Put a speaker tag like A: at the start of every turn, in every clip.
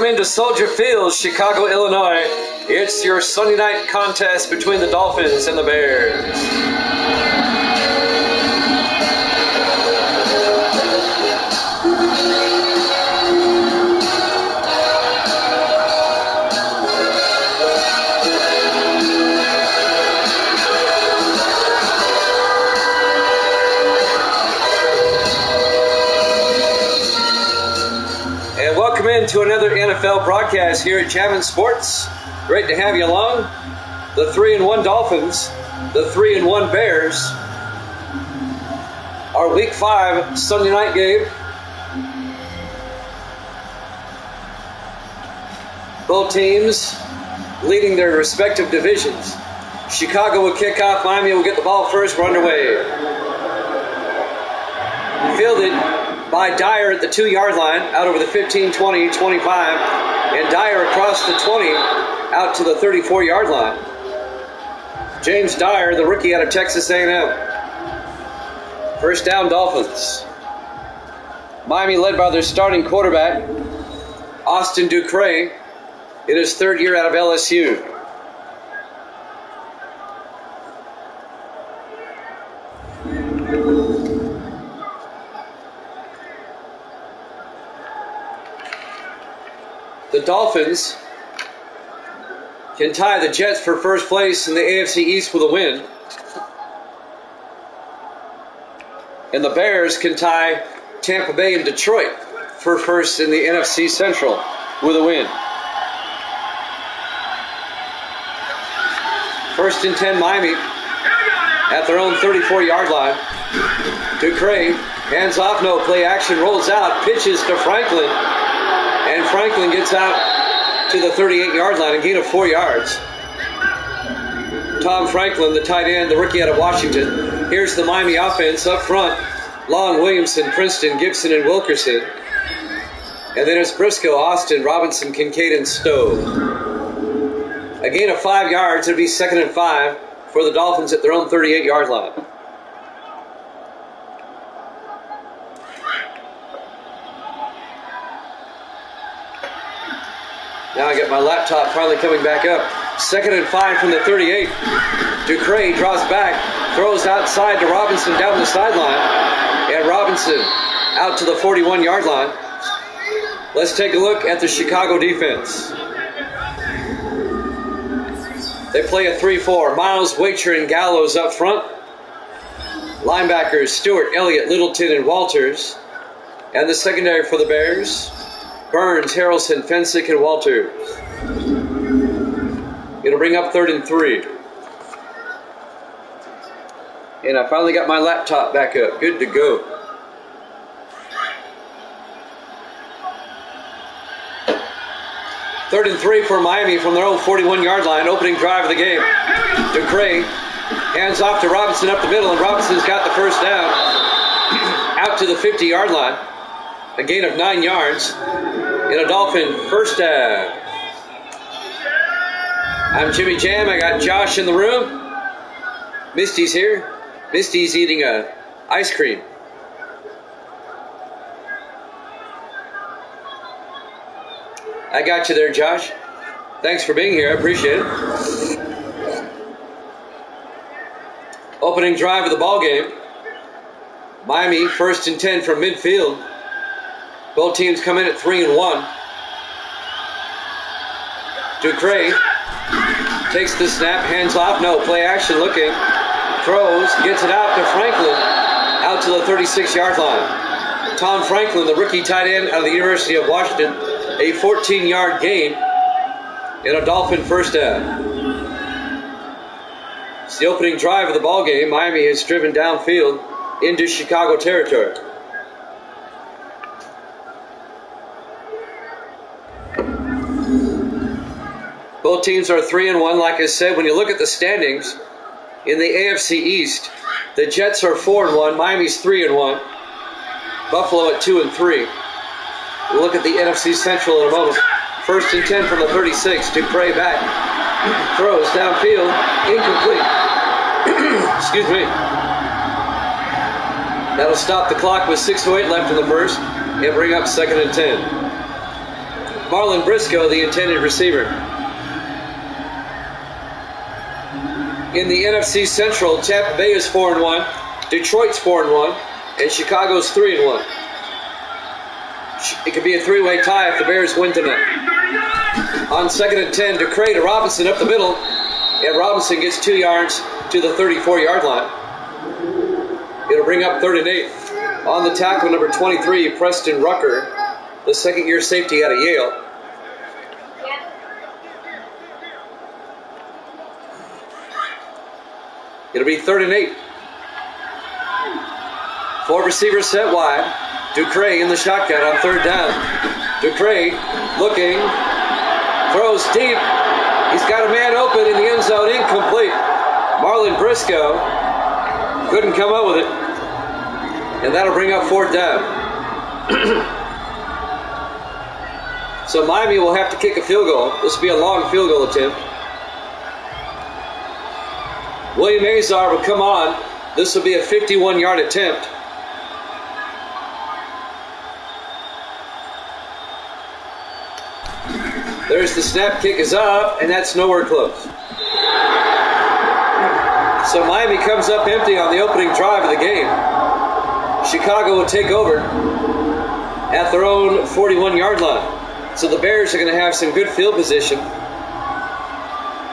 A: Welcome into Soldier Field, Chicago, Illinois. It's your Sunday night contest between the Dolphins and the Bears. And welcome into another NFL broadcast here at Jammin' Sports. Great to have you along. The 3-1 Dolphins, the 3-1 Bears. Our Week 5 Sunday night game. Both teams leading their respective divisions. Chicago will kick off. Miami will get the ball first. We're underway. Fielded by Dyer at the 2-yard line, out over the 15, 20, 25, and Dyer across the 20, out to the 34-yard line. James Dyer, the rookie out of Texas A&M. First down, Dolphins. Miami led by their starting quarterback, Austin Ducre, in his third year out of LSU. The Dolphins can tie the Jets for first place in the AFC East with a win. And the Bears can tie Tampa Bay and Detroit for first in the NFC Central with a win. First and 10, Miami at their own 34-yard line. Ducre hands off, no play action, rolls out, pitches to Franklin. And Franklin gets out to the 38-yard line, a gain of 4 yards. Tom Franklin, the tight end, the rookie out of Washington. Here's the Miami offense up front. Long, Williamson, Princeton, Gibson, and Wilkerson. And then it's Briscoe, Austin, Robinson, Kincaid, and Stowe. A gain of 5 yards. It'll be 2nd and 5 for the Dolphins at their own 38-yard line. Now I got my laptop finally coming back up. 2nd and 5 from the 38. Ducre draws back, throws outside to Robinson down the sideline. And Robinson out to the 41-yard line. Let's take a look at the Chicago defense. They play a 3-4. Miles, Waiter, and Gallows up front. Linebackers, Stewart, Elliott, Littleton, and Walters. And the secondary for the Bears, Burns, Harrelson, Fensick, and Walters. It'll bring up 3rd and 3. And I finally got my laptop back up. Good to go. Third and 3 for Miami from their own 41-yard line. Opening drive of the game. Ducre hands off to Robinson up the middle, and Robinson's got the first down. Out to the 50-yard line. A gain of 9 yards. In a Dolphin first down. I'm Jimmy Jam. I got Josh in the room. Misty's here. Misty's eating ice cream. I got you there, Josh. Thanks for being here. I appreciate it. Opening drive of the ball game. Miami 1st and 10 from midfield. Both teams come in at 3-1. Ducre takes the snap, hands off, no play action, looking, throws, gets it out to Franklin, out to the 36-yard line. Tom Franklin, the rookie tight end out of the University of Washington, a 14-yard gain in a Dolphin first down. It's the opening drive of the ball game. Miami has driven downfield into Chicago territory. Both teams are 3-1. Like I said, when you look at the standings in the AFC East, the Jets are 4-1. Miami's 3-1. Buffalo at 2-3. We'll look at the NFC Central in a moment. 1st and 10 from the 36. Ducre back. Throws downfield. Incomplete. Excuse me. That'll stop the clock with 6:08 left in the first and bring up 2nd and 10. Marlon Briscoe, the intended receiver. In the NFC Central, Tampa Bay is 4-1, Detroit's 4-1, and Chicago's 3-1. It could be a three-way tie if the Bears win tonight. On 2nd and 10, DeCray to Robinson up the middle, and Robinson gets 2 yards to the 34-yard line. It'll bring up 3rd and 8. On the tackle, number 23, Preston Rucker, the second-year safety out of Yale. It'll be 3rd and 8. 4 receivers set wide. DeCray in the shotgun on 3rd down. DeCray looking, throws deep. He's got a man open in the end zone, incomplete. Marlon Briscoe couldn't come up with it. And that'll bring up 4th down. So Miami will have to kick a field goal. This will be a long field goal attempt. William Azar will come on. This will be a 51-yard attempt. There's the snap, kick is up, and that's nowhere close. So Miami comes up empty on the opening drive of the game. Chicago will take over at their own 41-yard line. So the Bears are going to have some good field position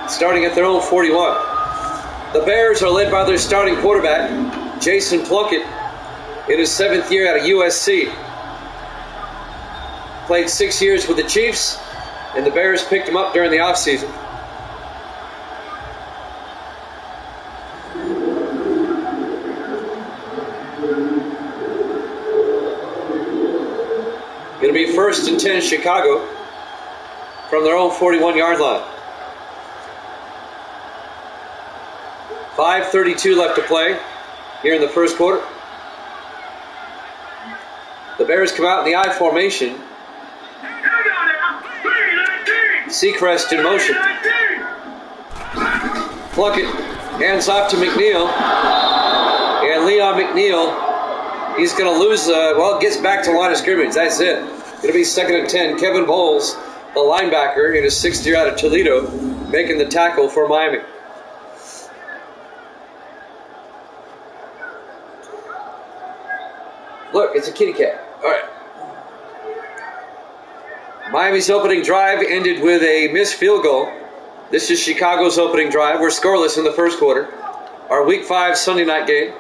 A: starting at their own 41. The Bears are led by their starting quarterback, Jason Plunkett, in his 7th year out of USC. Played 6 years with the Chiefs, and the Bears picked him up during the offseason. It'll be 1st and 10 Chicago from their own 41-yard line. 5:32 left to play here in the first quarter. The Bears come out in the I formation. Seacrest in motion. Plunkett hands off to McNeil. And Leon McNeil, he's going to lose, gets back to the line of scrimmage. That's it. It'll be 2nd and 10. Kevin Bowles, the linebacker, in his 6th year out of Toledo, making the tackle for Miami. Look, it's a kitty cat. All right. Miami's opening drive ended with a missed field goal. This is Chicago's opening drive. We're scoreless in the first quarter. Our Week 5 Sunday night game.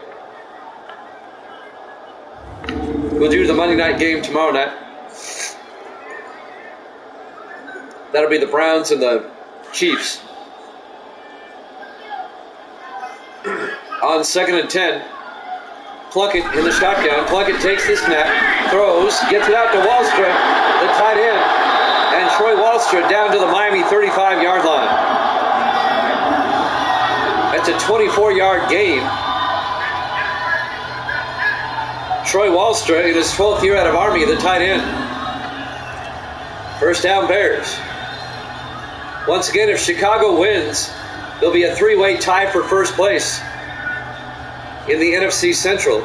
A: We'll do the Monday night game tomorrow night. That'll be the Browns and the Chiefs. On 2nd and 10, Plunkett in the shotgun. Plunkett takes the snap, throws, gets it out to Wallstra, the tight end, and Troy Wallstra down to the Miami 35-yard line. That's a 24-yard gain. Troy Wallstra in his 12th year out of Army, the tight end. First down Bears. Once again, if Chicago wins, there'll be a 3-way tie for first place in the NFC Central.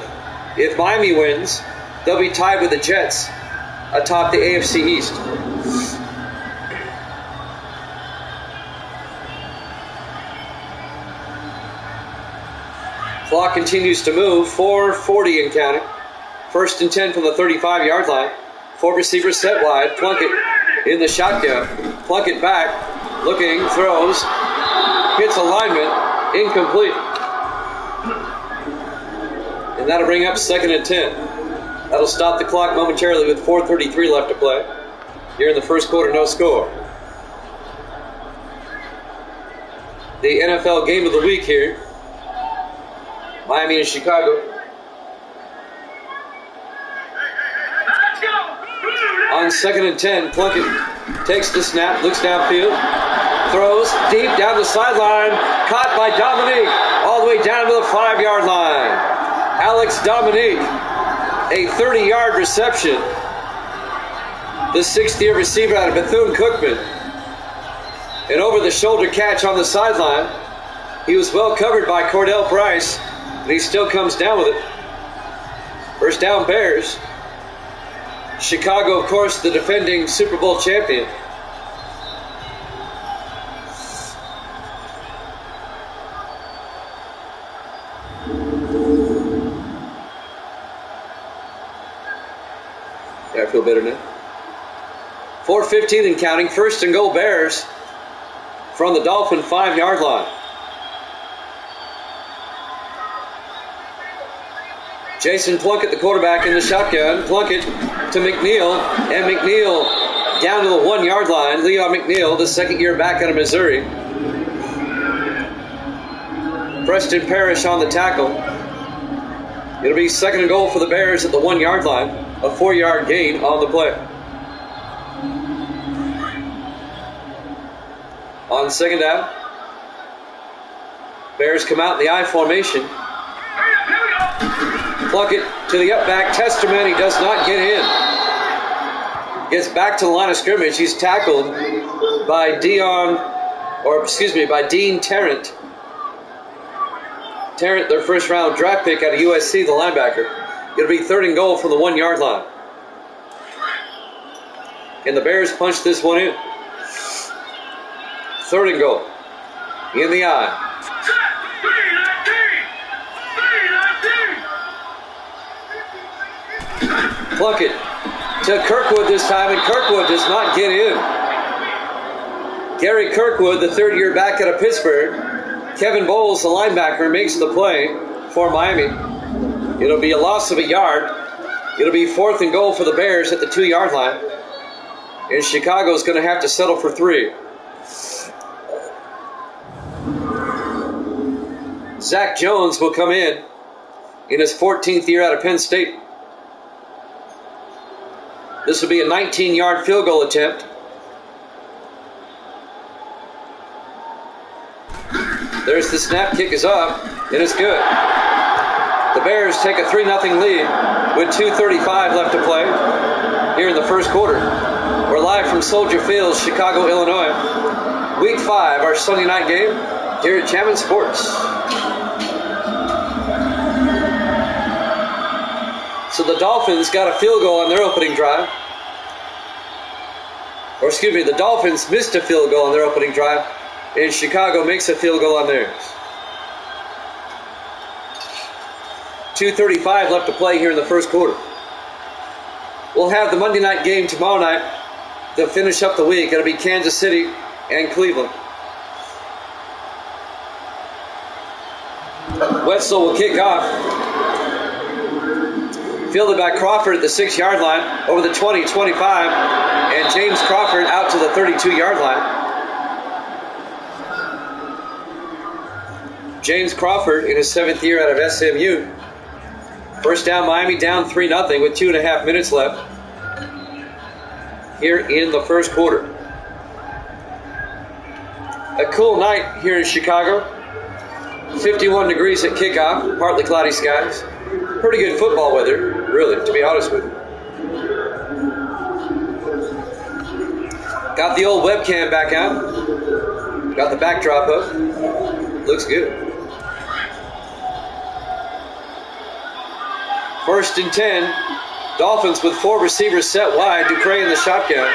A: If Miami wins, they'll be tied with the Jets atop the AFC East. Clock continues to move. 4:40 and counting. 1st and 10 from the 35-yard line. 4 receivers set wide. Plunkett in the shotgun. Plunkett back, looking, throws, hits alignment, incomplete. And that'll bring up 2nd and 10. That'll stop the clock momentarily with 4:33 left to play. Here in the first quarter, no score. The NFL game of the week here. Miami and Chicago. On 2nd and 10, Plunkett takes the snap, looks downfield, throws deep down the sideline, caught by Dominique, all the way down to the 5-yard line. Alex Dominique, a 30-yard reception. The 6th-year receiver out of Bethune-Cookman. An over-the-shoulder catch on the sideline. He was well covered by Cordell Price, and he still comes down with it. First down Bears. Chicago, of course, the defending Super Bowl champion. Yeah, I feel better now. 4:15 and counting. First and goal, Bears from the Dolphin 5-yard line. Jason Plunkett, the quarterback, in the shotgun. Plunkett to McNeil, and McNeil down to the 1-yard line. Leon McNeil, the second-year back out of Missouri. Preston Parrish on the tackle. It'll be second and goal for the Bears at the 1-yard line. A 4-yard gain on the play. On second down, Bears come out in the I formation. Plunkett to the up back. Testerman, he does not get in. Gets back to the line of scrimmage. He's tackled by Dean Tarrant. Tarrant, their first round draft pick out of USC, the linebacker. It'll be third and goal from the 1-yard line. And the Bears punch this one in. Third and goal. In the eye. Plunkett to Kirkwood this time, and Kirkwood does not get in. Gary Kirkwood, the third-year back out of Pittsburgh. Kevin Bowles, the linebacker, makes the play for Miami. It'll be a loss of a yard. It'll be fourth and goal for the Bears at the 2-yard line. And Chicago's going to have to settle for 3. Zach Jones will come in his 14th year out of Penn State. This will be a 19-yard field goal attempt. There's the snap, kick is up, and it's good. The Bears take a 3-0 lead with 2:35 left to play here in the first quarter. We're live from Soldier Field, Chicago, Illinois. Week 5, our Sunday night game here at Jammin' Sports. So the Dolphins got a field goal on their opening drive. The Dolphins missed a field goal on their opening drive, and Chicago makes a field goal on theirs. 2:35 left to play here in the first quarter. We'll have the Monday night game tomorrow night to finish up the week. It'll be Kansas City and Cleveland. Wetzel will kick off. Fielded by Crawford at the 6-yard line, over the 20, 25, and James Crawford out to the 32-yard line. James Crawford in his 7th year out of SMU. First down, Miami down 3-0 with 2.5 minutes left here in the first quarter. A cool night here in Chicago. 51 degrees at kickoff, partly cloudy skies. Pretty good football weather, really, to be honest with you. Got the old webcam back out. Got the backdrop up. Looks good. First and 10. Dolphins with 4 receivers set wide. Ducre in the shotgun.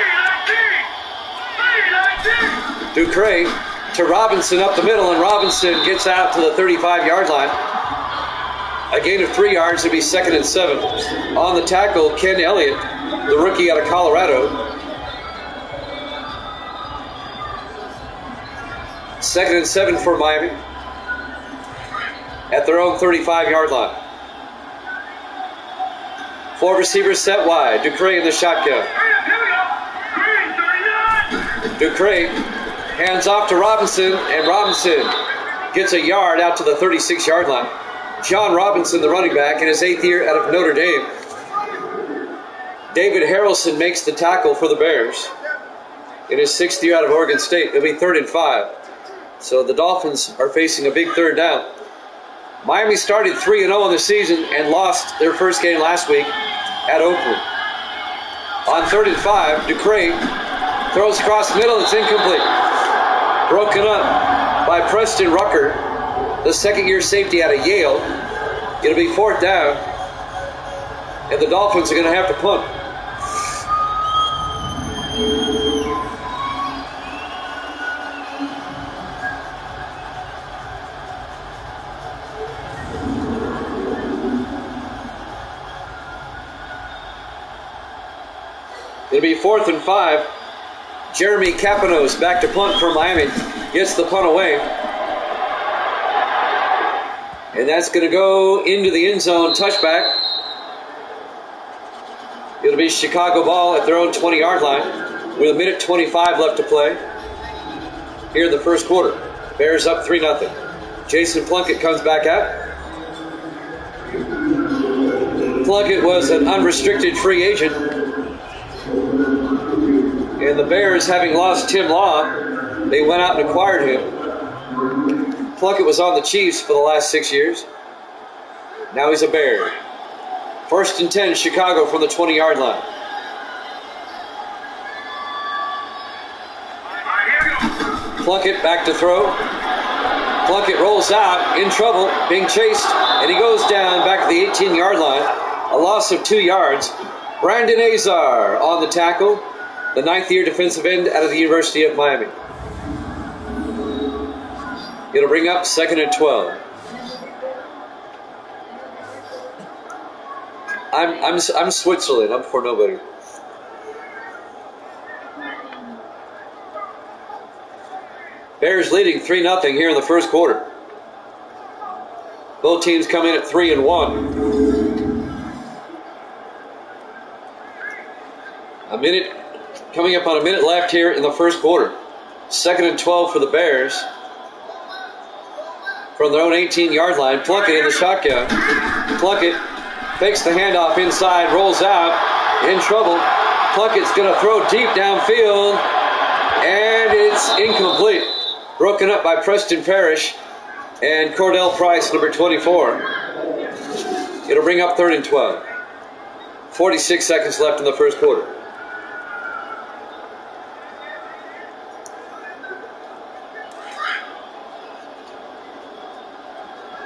A: Ducre to Robinson up the middle, and Robinson gets out to the 35-yard line. A gain of 3 yards to be 2nd and 7. On the tackle, Ken Elliott, the rookie out of Colorado. 2nd and 7 for Miami at their own 35-yard line. 4 receivers set wide. Ducre in the shotgun. Ducre hands off to Robinson, and Robinson gets a yard out to the 36-yard line. John Robinson, the running back, in his 8th year out of Notre Dame. David Harrelson makes the tackle for the Bears in his 6th year out of Oregon State. It'll be 3rd and 5. So the Dolphins are facing a big third down. Miami started 3-0 in the season and lost their first game last week at Oakland. On 3rd and 5, Ducre throws across the middle. It's incomplete. Broken up by Preston Rucker, the 2nd-year safety out of Yale. It'll be 4th down, and the Dolphins are going to have to punt. It'll be 4th and 5. Jeremy Capanos back to punt for Miami. Gets the punt away. And that's going to go into the end zone, touchback. It'll be Chicago ball at their own 20-yard line with 1:25 left to play here in the first quarter. Bears up 3-0. Jason Plunkett comes back out. Plunkett was an unrestricted free agent. And the Bears, having lost Tim Law, they went out and acquired him. Plunkett was on the Chiefs for the last 6 years. Now he's a Bear. 1st and 10, Chicago from the 20-yard line. Plunkett back to throw. Plunkett rolls out, in trouble, being chased, and he goes down back to the 18-yard line. A loss of 2 yards. Brandon Azar on the tackle, the 9th-year defensive end out of the University of Miami. It'll bring up 2nd and 12. I'm Switzerland. I'm for nobody. Bears leading 3-0 here in the first quarter. Both teams come in at 3-1. Coming up on a minute left here in the first quarter. 2nd and 12 for the Bears. From their own 18-yard line, Plunkett in the shotgun. Plunkett fakes the handoff inside, rolls out, in trouble. Plunkett's going to throw deep downfield, and it's incomplete. Broken up by Preston Parrish and Cordell Price, number 24. It'll bring up 3rd and 12. 46 seconds left in the first quarter.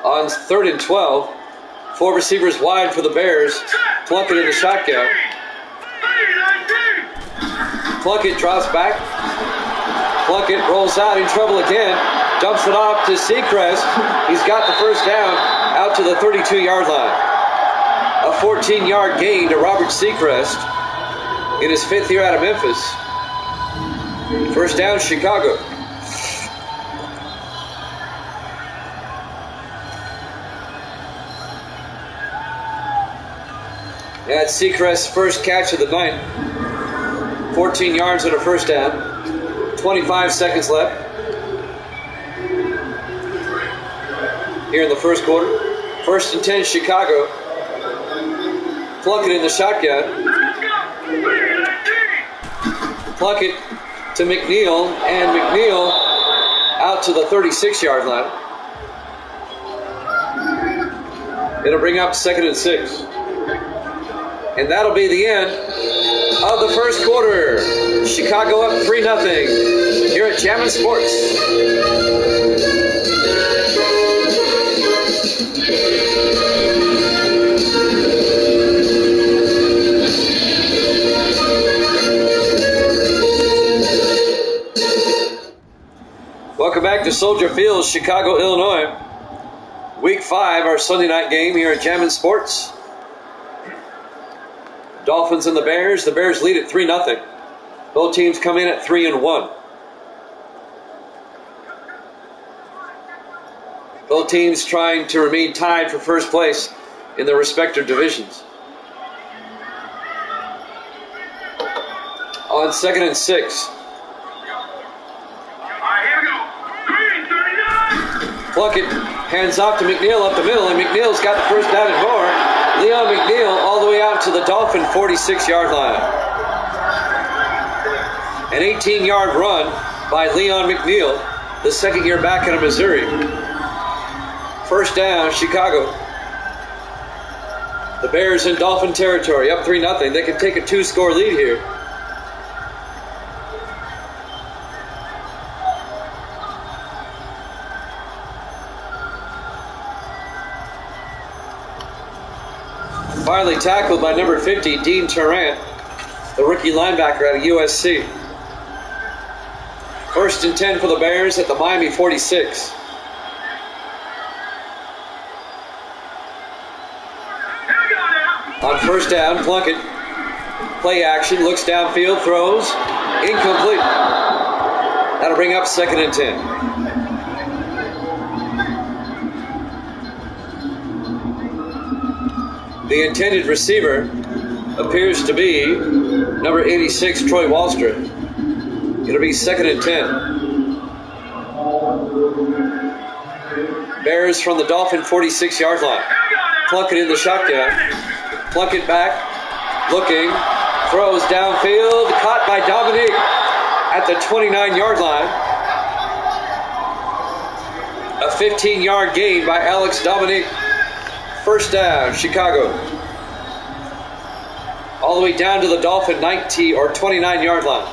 A: On 3rd and 12, 4 receivers wide for the Bears. Plunkett in the shotgun. Plunkett drops back. Plunkett rolls out, in trouble again. Dumps it off to Seacrest. He's got the first down out to the 32-yard line. A 14-yard gain to Robert Seacrest in his 5th year out of Memphis. First down, Chicago. That's Seacrest's first catch of the night. 14 yards and a first down. 25 seconds left here in the first quarter. 1st and 10, Chicago. Plunkett in the shotgun. Plunkett to McNeil, and McNeil out to the 36-yard line. It'll bring up 2nd and 6. And that'll be the end of the first quarter. Chicago up 3-0 here at Jammin' Sports. Welcome back to Soldier Field, Chicago, Illinois. Week 5, our Sunday night game here at Jammin' Sports. Dolphins and the Bears. The Bears lead at 3-0. Both teams come in at 3-1. Both teams trying to remain tied for first place in their respective divisions. On 2nd and 6. Plunkett hands off to McNeil up the middle, and McNeil's got the first down and more. Leon McNeil all the way out to the Dolphin 46-yard line. An 18-yard run by Leon McNeil, the 2nd year back out of Missouri. First down, Chicago. The Bears in Dolphin territory, up 3-0. They can take a 2-score lead here. Finally tackled by number 50, Dean Tarrant, the rookie linebacker out of USC. 1st and 10 for the Bears at the Miami 46. On first down, Plunkett Play action, looks downfield, throws, incomplete. That'll bring up 2nd and 10. The intended receiver appears to be number 86, Troy Wallstrom. It'll be 2nd and 10. Bears from the Dolphin 46-yard line. Plunkett in the shotgun. Plunkett back, looking, throws downfield, caught by Dominique at the 29-yard line. A 15-yard gain by Alex Dominique. First down, Chicago. All the way down to the Dolphin 19 or 29-yard line.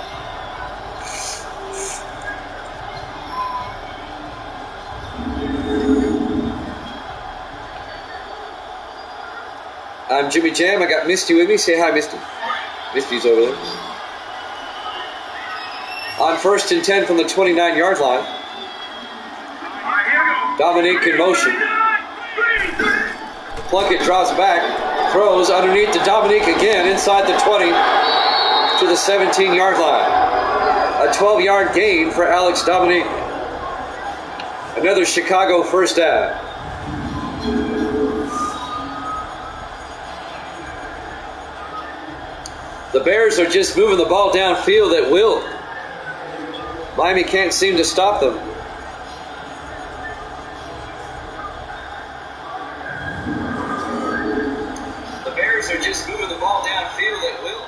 A: I'm Jimmy Jam. I got Misty with me. Say hi, Misty. Misty's over there. On 1st and 10 from the 29-yard line. Dominique in motion. Plunkett drops back, throws underneath to Dominique again, inside the 20 to the 17-yard line. A 12-yard gain for Alex Dominique. Another Chicago first down. The Bears are just moving the ball downfield at will. Miami can't seem to stop them. The Bears are just moving the ball downfield at will.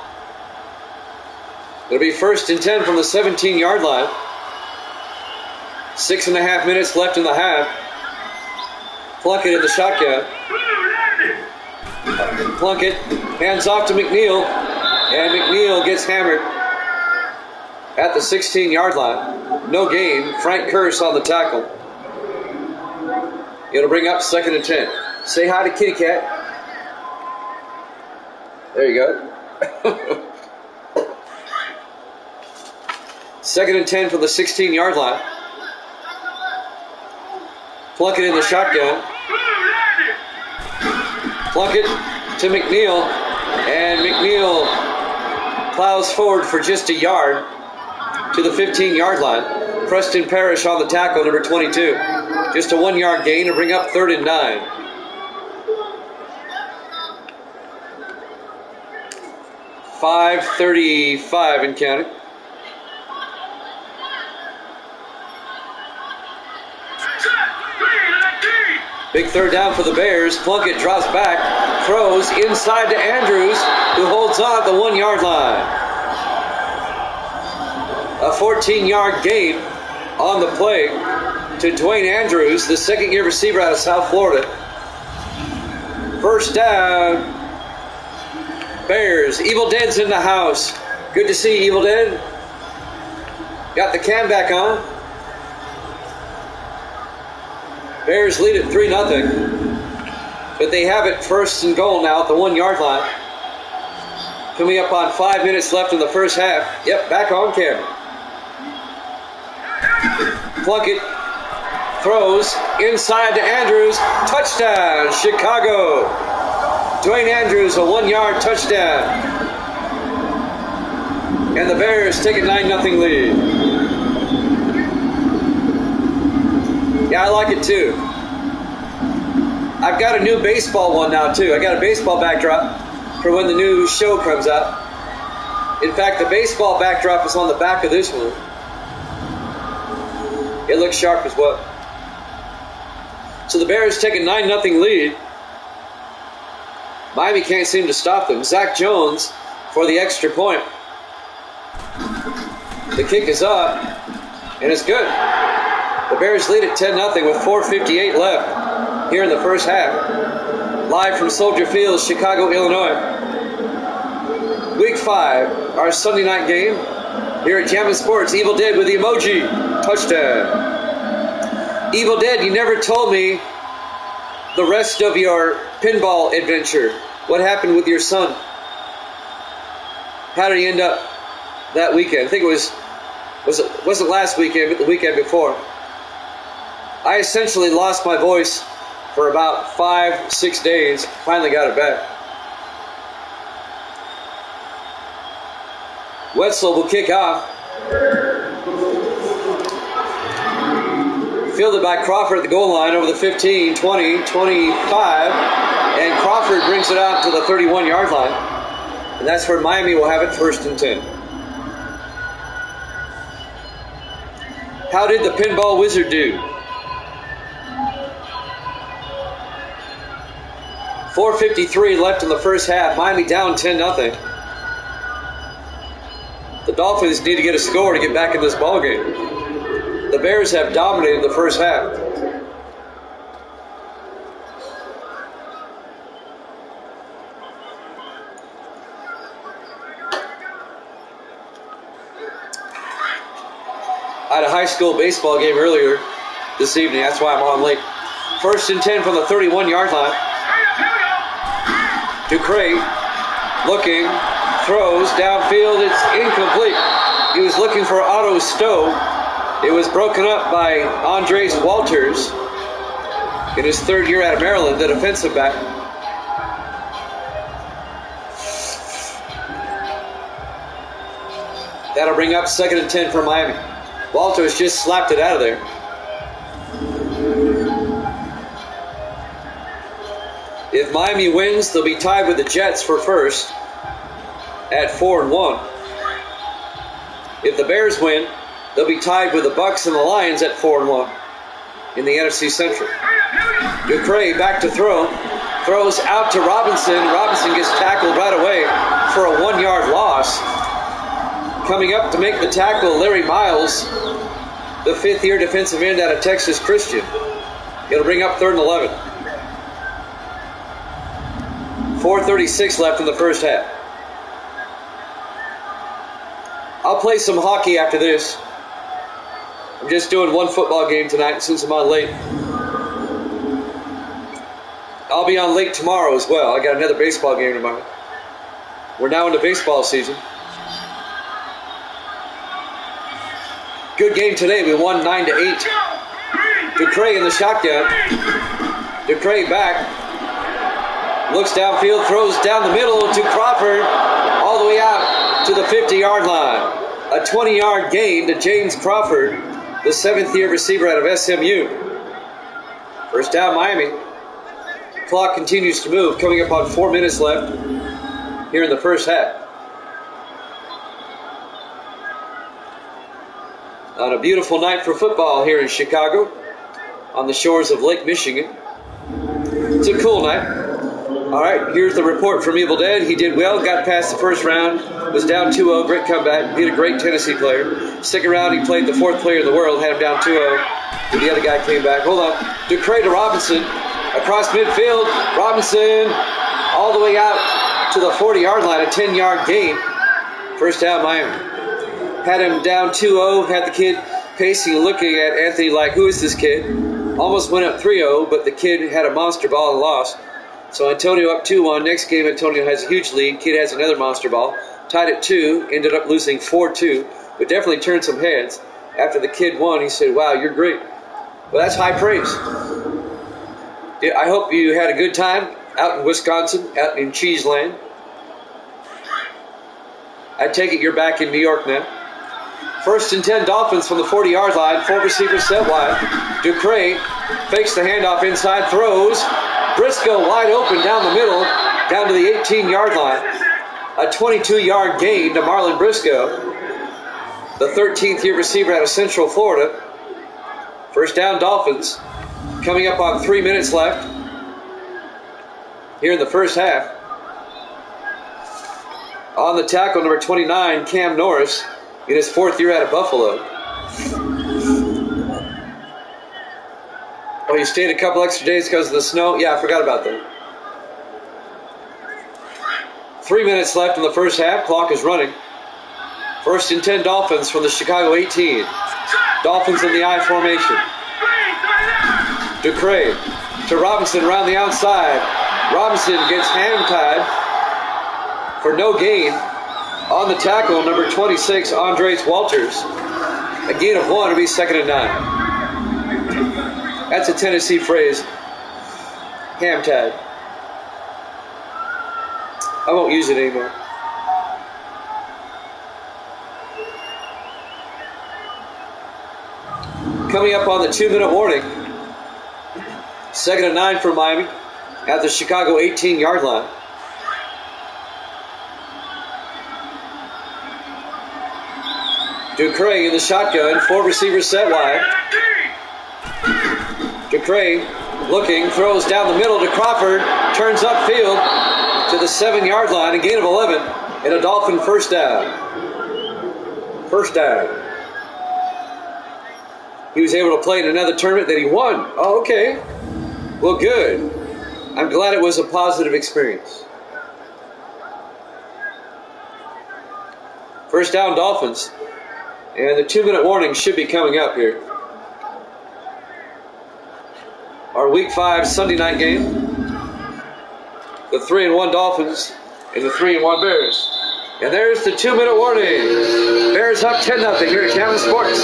A: It'll be 1st and 10 from the 17-yard line. 6.5 minutes left in the half. Plunkett in the shotgun. Plunkett hands off to McNeil. And McNeil gets hammered at the 16-yard line. No gain. Frank Curse on the tackle. It'll bring up 2nd and 10. Say hi to Kitty Cat. There you go. 2nd and 10 from the 16-yard line. Plunkett in the shotgun. Plunkett to McNeil. And McNeil plows forward for just a yard to the 15-yard line. Preston Parrish on the tackle, number 22. Just a 1-yard gain to bring up 3rd and 9. .5:35 and counting. Big third down for the Bears. Plunkett drops back, throws inside to Andrews, who holds on at the 1-yard line. A 14-yard gain on the play to Dwayne Andrews, the second-year receiver out of South Florida. First down, Bears. Evil Dead's in the house. Good to see Evil Dead. Got the cam back on. Bears lead at 3-0. But they have it 1st and goal now at the 1-yard line. Coming up on 5 minutes left in the first half. Yep, back on camera. Plunkett throws inside to Andrews. Touchdown, Chicago. Dwayne Andrews, a 1-yard touchdown. And the Bears take a 9-0 lead. Yeah, I like it too. I've got a new baseball one now too. I got a baseball backdrop for when the new show comes out. In fact, the baseball backdrop is on the back of this one. It looks sharp as well. So the Bears take a 9-0 lead. Miami can't seem to stop them. Zach Jones for the extra point. The kick is up, and it's good. The Bears lead at 10-0 with 4:58 left here in the first half. Live from Soldier Field, Chicago, Illinois. Week 5, our Sunday night game here at Jammin' Sports. Evil Dead with the emoji. Touchdown. Evil Dead, you never told me the rest of your pinball adventure. What happened with your son? How did he end up that weekend? I think it wasn't last weekend, but the weekend before. I essentially lost my voice for about 5-6 days. Finally got it back. Wetzel will kick off. Fielded by Crawford at the goal line over the 15, 20, 25. And Crawford brings it out to the 31-yard line. And that's where Miami will have it, 1st and 10. How did the pinball wizard do? 4:53 left in the first half. Miami down 10-0. The Dolphins need to get a score to get back in this ballgame. The Bears have dominated the first half. I had a high school baseball game earlier this evening. That's why I'm on late. 1st and 10 from the 31-yard line. Ducray looking, throws downfield. It's incomplete. He was looking for Otto Stowe. It was broken up by Andres Walters in his 3rd year out of Maryland, the defensive back. That'll bring up 2nd and 10 for Miami. Walters just slapped it out of there. If Miami wins, they'll be tied with the Jets for first at 4-1. If the Bears win, they'll be tied with the Bucks and the Lions at 4-1 in the NFC Central. Ducray back to throw. Throws out to Robinson. Robinson gets tackled right away for a 1-yard loss. Coming up to make the tackle, Larry Miles, the 5th-year defensive end out of Texas Christian. It'll bring up 3rd and 11. 4:36 left in the first half. I'll play some hockey after this. I'm just doing one football game tonight since I'm on late. I'll be on late tomorrow as well. I got another baseball game tomorrow. We're now into baseball season. Good game today. We won 9-8. Ducray in the shotgun. Ducray back. Looks downfield, throws down the middle to Crawford, all the way out to the 50-yard line. A 20-yard gain to James Crawford, the 7th-year receiver out of SMU. First down, Miami. Clock continues to move, coming up on 4 minutes left here in the first half. On a beautiful night for football here in Chicago, on the shores of Lake Michigan. It's a cool night. All right, here's the report from Evil Dead. He did well, got past the first round, was down 2-0, great comeback, beat a great Tennessee player. Second round, he played the 4th player in the world, had him down 2-0, but the other guy came back. Hold on, Ducray to Robinson, across midfield, Robinson all the way out to the 40-yard line, a 10-yard gain. First down, Miami. Had him down 2-0, had the kid pacing, looking at Anthony like, who is this kid? Almost went up 3-0, but the kid had a monster ball and lost. So Antonio up 2-1. Next game, Antonio has a huge lead. Kid has another monster ball. Tied at 2, ended up losing 4-2, but definitely turned some heads. After the kid won, he said, wow, you're great. Well, that's high praise. I hope you had a good time out in Wisconsin, out in Cheeseland. I take it you're back in New York now. 1st and 10 Dolphins from the 40-yard line. 4 receivers set wide. Ducray fakes the handoff inside, throws. Briscoe wide open down the middle, down to the 18-yard line. A 22-yard gain to Marlon Briscoe, the 13th-year receiver out of Central Florida. First down, Dolphins. Coming up on 3 minutes left here in the first half. On the tackle, number 29, Cam Norris, in his 4th year out of Buffalo. Oh, he stayed a couple extra days because of the snow? Yeah, I forgot about that. 3 minutes left in the first half. Clock is running. 1st and 10 Dolphins from the Chicago 18. Dolphins in the I formation. Ducray to Robinson around the outside. Robinson gets hand-tied for no gain. On the tackle, number 26, Andres Walters. A gain of 1 to be 2nd and 9. That's a Tennessee phrase. Ham-tied. I won't use it anymore. Coming up on the 2-minute warning. 2nd and 9 for Miami at the Chicago 18-yard line. Ducray in the shotgun, 4 receivers set wide. Ducray looking, throws down the middle to Crawford, turns upfield to the 7-yard line, a gain of 11, and a Dolphin first down. First down. He was able to play in another tournament that he won. Oh, okay. Well, good. I'm glad it was a positive experience. First down, Dolphins. And the 2-minute warning should be coming up here. Our Week 5 Sunday night game. The 3-1 Dolphins and the 3-1 Bears. And there's the 2-minute warning. Bears up 10-0 here at Cameron Sports.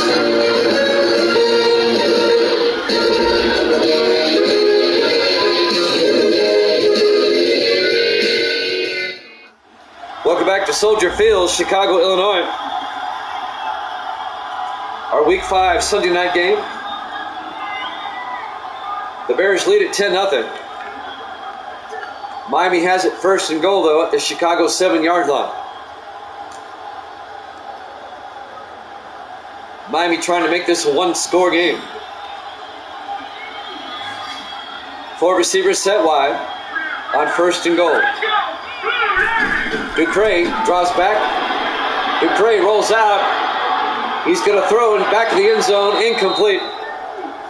A: Welcome back to Soldier Field, Chicago, Illinois. Our Week 5 Sunday night game. The Bears lead at 10-0. Miami has it first and goal, though, at the Chicago 7-yard line. Miami trying to make this a one-score game. 4 receivers set wide on first and goal. Ducray draws back. Ducray rolls out. He's going to throw in back of the end zone. Incomplete.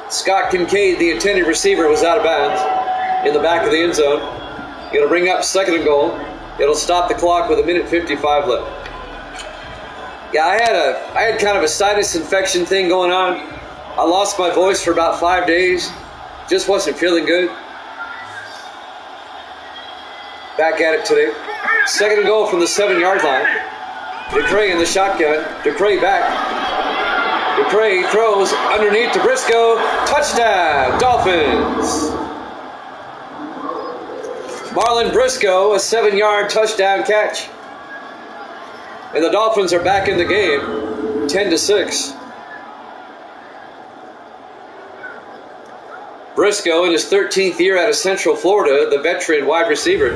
A: Scott Kincaid, the intended receiver, was out of bounds in the back of the end zone. It'll bring up 2nd and goal. It'll stop the clock with 1:55 left. Yeah, I had kind of a sinus infection thing going on. I lost my voice for about 5 days. Just wasn't feeling good. Back at it today. 2nd and goal from the 7-yard line. Ducray in the shotgun. Ducray back. Ducray throws underneath to Briscoe. Touchdown, Dolphins. Marlon Briscoe, a 7-yard touchdown catch. And the Dolphins are back in the game, 10-6. Briscoe, in his 13th year out of Central Florida, the veteran wide receiver.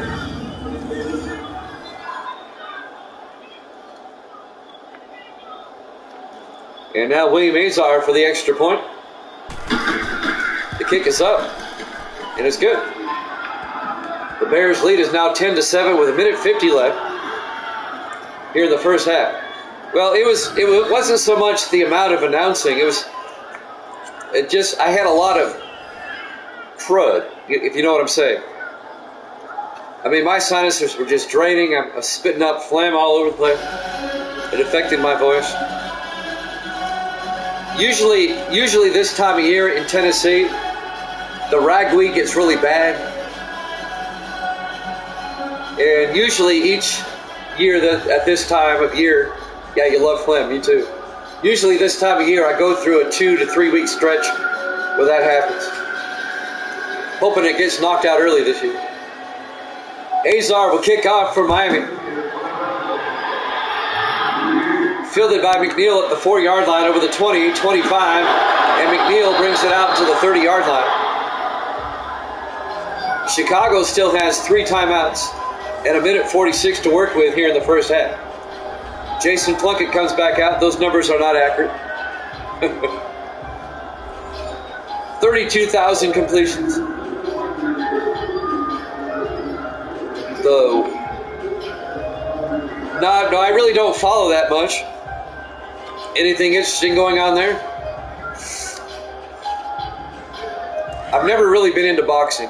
A: And now William Azar for the extra point. The kick is up, and it's good. The Bears' lead is now 10-7 with 1:50 left here in the first half. Well, it wasn't so much the amount of announcing. I had a lot of crud, if you know what I'm saying. I mean, my sinuses were just draining. I'm spitting up phlegm all over the place. It affected my voice. Usually this time of year in Tennessee, the ragweed gets really bad. And usually each year at this time of year, yeah, you love phlegm, me too. Usually this time of year, I go through a 2 to 3 week stretch where that happens. Hoping it gets knocked out early this year. Azar will kick off for Miami. Fielded by McNeil at the 4-yard line over the 20, 25, and McNeil brings it out to the 30-yard line. Chicago still has 3 timeouts and 1:46 to work with here in the first half. Jason Plunkett comes back out. Those numbers are not accurate. 32,000 completions. Though, no, I really don't follow that much. Anything interesting going on there? I've never really been into boxing.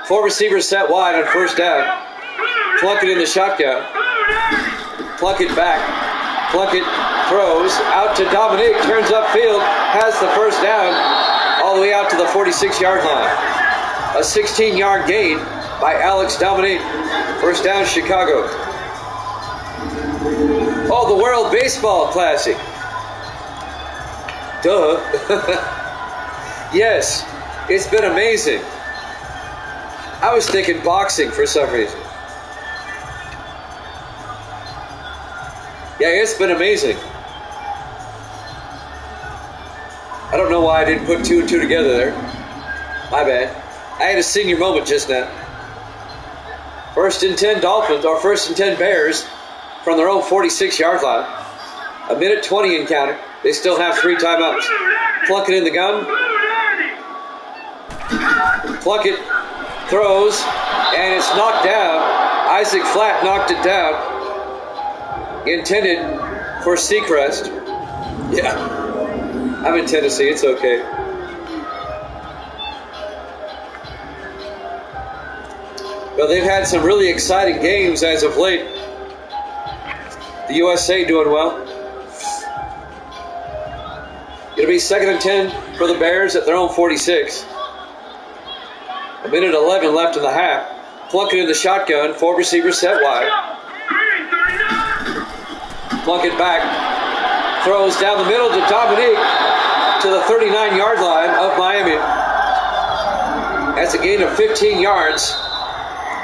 A: 4 receivers set wide on first down. Plunkett in the shotgun. Plunkett back. Plunkett throws out to Dominique. Turns upfield. Has the first down. All the way out to the 46-yard line. A 16-yard gain by Alex Dominique. First down, Chicago. Oh, the World Baseball Classic. Duh. Yes, it's been amazing. I was thinking boxing for some reason. Yeah, it's been amazing. know why I didn't put 2 and 2 together there. My bad. I had a senior moment just now. 1st and 10 Dolphins, or 1st and 10 Bears from their own 46-yard line. 1:20 encounter. They still have 3 timeouts. Plunkett in the gun. Plunkett throws, and it's knocked down. Isaac Flatt knocked it down. Intended for Seacrest. Yeah. I'm in Tennessee. It's okay. Well, they've had some really exciting games as of late. The USA doing well. It'll be 2nd and 10 for the Bears at their own 46. 1:11 left in the half. Plunkett in the shotgun. 4 receivers set wide. Plunkett back. Throws down the middle to Dominique to the 39-yard line of Miami. That's a gain of 15 yards.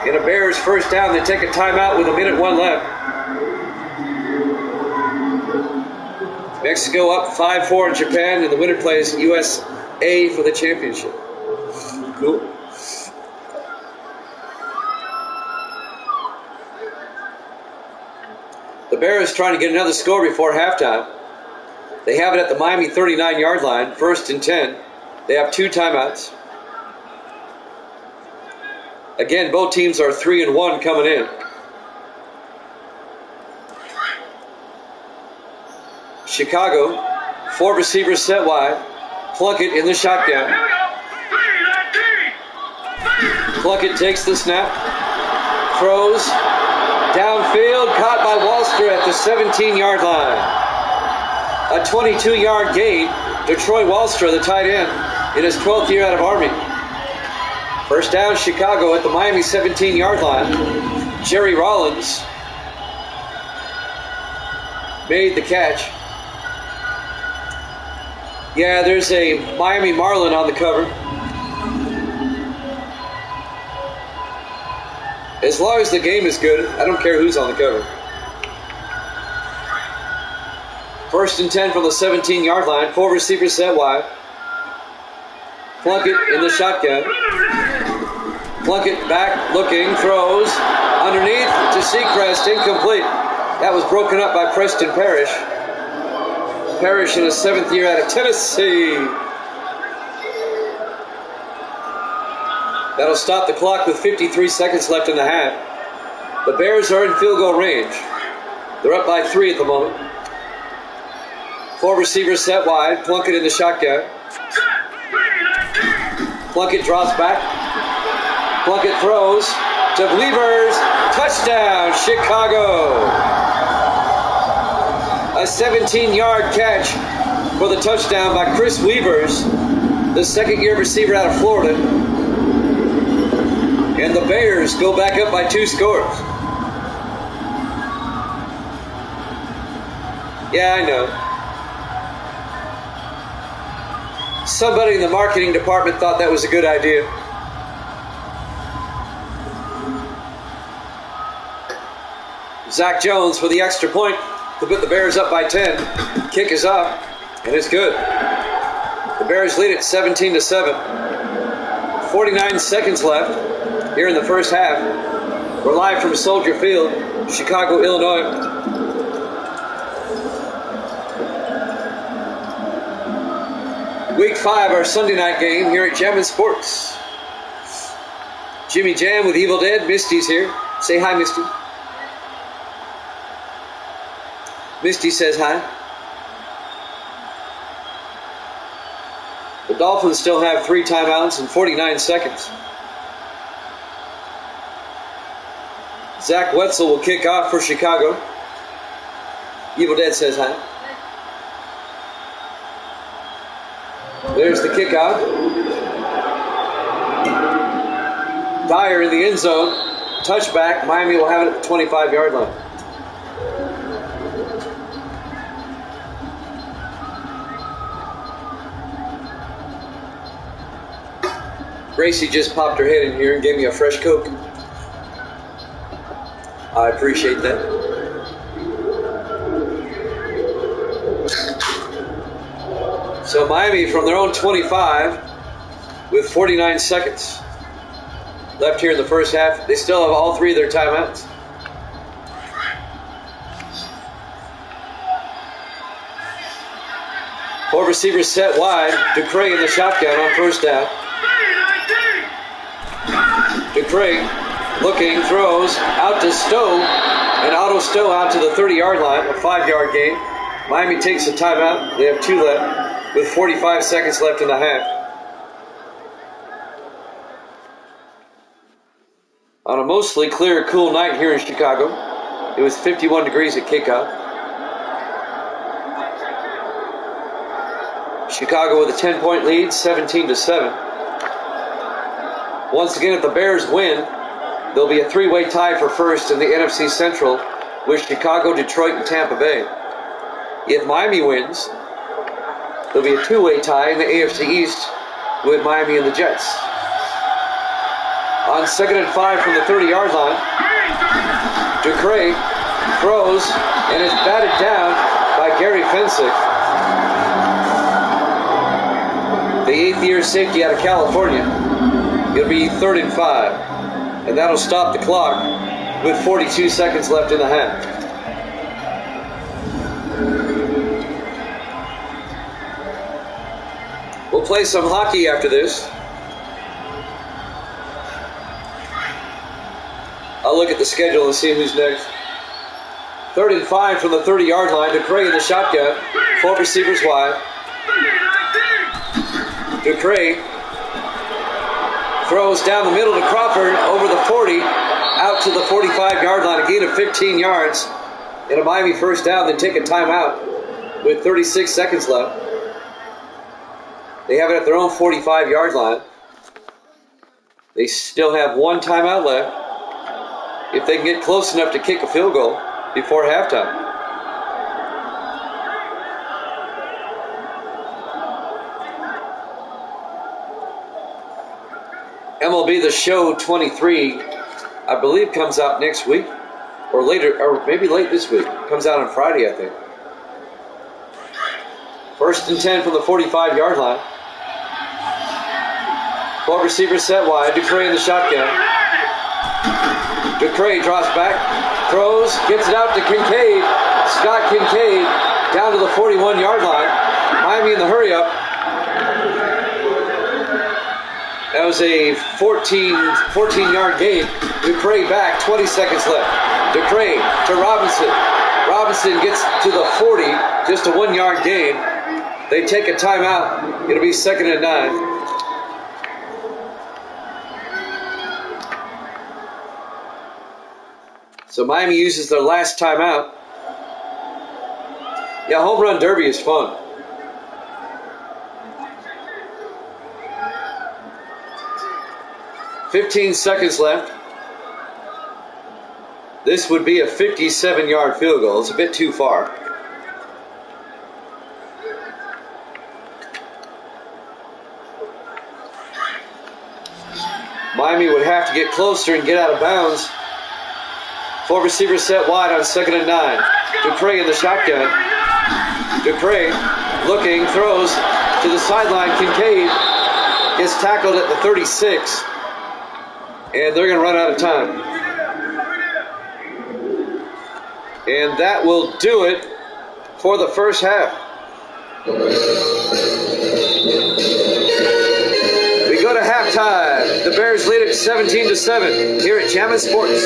A: In a Bears first down, they take a timeout with 1:01 left. Mexico up 5-4 in Japan, and the winner plays USA for the championship. Cool. The Bears trying to get another score before halftime. They have it at the Miami 39-yard line, 1st and 10. They have 2 timeouts. Again, both teams are 3 and 1 coming in. Chicago, 4 receivers set wide. Plunkett in the shotgun. Plunkett takes the snap. Throws. Downfield, caught by Wallster at the 17-yard line. A 22-yard gain to Troy Wallster, the tight end, in his 12th year out of Army. First down, Chicago at the Miami 17-yard line. Jerry Rollins made the catch. Yeah, there's a Miami Marlin on the cover. As long as the game is good, I don't care who's on the cover. 1st and 10 from the 17-yard line. 4 receivers set wide. Plunkett in the shotgun. Plunkett back, looking, throws. Underneath to Seacrest, incomplete. That was broken up by Preston Parrish. Parrish in his 7th year out of Tennessee. That'll stop the clock with 53 seconds left in the half. The Bears are in field goal range. They're up by 3 at the moment. 4 receivers set wide. Plunkett in the shotgun. Plunkett drops back. Plunkett throws to Weavers. Touchdown, Chicago. A 17-yard catch for the touchdown by Chris Weavers, the 2nd-year receiver out of Florida. And the Bears go back up by 2 scores. Yeah, I know. Somebody in the marketing department thought that was a good idea. Zach Jones for the extra point to put the Bears up by 10. Kick is up, and it's good. The Bears lead it 17-7. 49 seconds left here in the first half. We're live from Soldier Field, Chicago, Illinois. Week 5, our Sunday night game here at Jammin' Sports. Jimmy Jam with Evil Dead. Misty's here. Say hi, Misty. Misty says hi. The Dolphins still have 3 timeouts and 49 seconds. Zach Wetzel will kick off for Chicago. Evil Dead says hi. There's the kickoff. Dyer in the end zone. Touchback. Miami will have it at the 25-yard line. Gracie just popped her head in here and gave me a fresh Coke. I appreciate that. So Miami from their own 25 with 49 seconds left here in the first half. They still have all three of their timeouts. Four receivers set wide. Ducre in the shotgun on first down. Ducre looking, throws out to Stowe, and Otto Stowe out to the 30-yard line, a 5-yard gain. Miami takes a timeout. They have 2 left with 45 seconds left in the half. On a mostly clear, cool night here in Chicago, it was 51 degrees at kickoff. Chicago with a 10-point lead, 17-7. Once again, if the Bears win, there'll be a 3-way tie for first in the NFC Central with Chicago, Detroit, and Tampa Bay. If Miami wins, there'll be a 2-way tie in the AFC East with Miami and the Jets. On 2nd and 5 from the 30-yard line, Ducre throws, and is batted down by Gary Fensick, the 8th-year safety out of California. It'll be 3rd and 5, and that'll stop the clock with 42 seconds left in the half. We'll play some hockey after this. I'll look at the schedule and see who's next. 3rd and 5 from the 30-yard line. Ducre in the shotgun. 4 receivers wide. Ducre throws down the middle to Crawford over the 40, out to the 45-yard line, a gain of 15 yards, and a Miami first down. Then take a timeout with 36 seconds left. They have it at their own 45-yard line. They still have 1 timeout left if they can get close enough to kick a field goal before halftime. MLB The Show 23, I believe, comes out next week, or later, or maybe late this week. Comes out on Friday, I think. 1st and 10 from the 45-yard line. 12 receivers set wide. Ducre in the shotgun. Ducre drops back, throws, gets it out to Kincaid. Scott Kincaid down to the 41-yard line. Miami in the hurry-up. That was a 14-yard gain. Ducre back, 20 seconds left. Ducre to Robinson. Robinson gets to the 40, just a 1-yard gain. They take a timeout. It'll be 2nd and 9. So Miami uses their last timeout. Yeah, home run derby is fun. $15 seconds left. This would be a 57-yard field goal. It's a bit too far. Miami would have to get closer and get out of bounds. 4 receivers set wide on 2nd and 9. Ducre in the shotgun. Ducre looking, throws to the sideline. Kincaid gets tackled at the 36. And they're going to run out of time. And that will do it for the first half. We go to halftime. The Bears lead it 17-7 here at Jammin' Sports.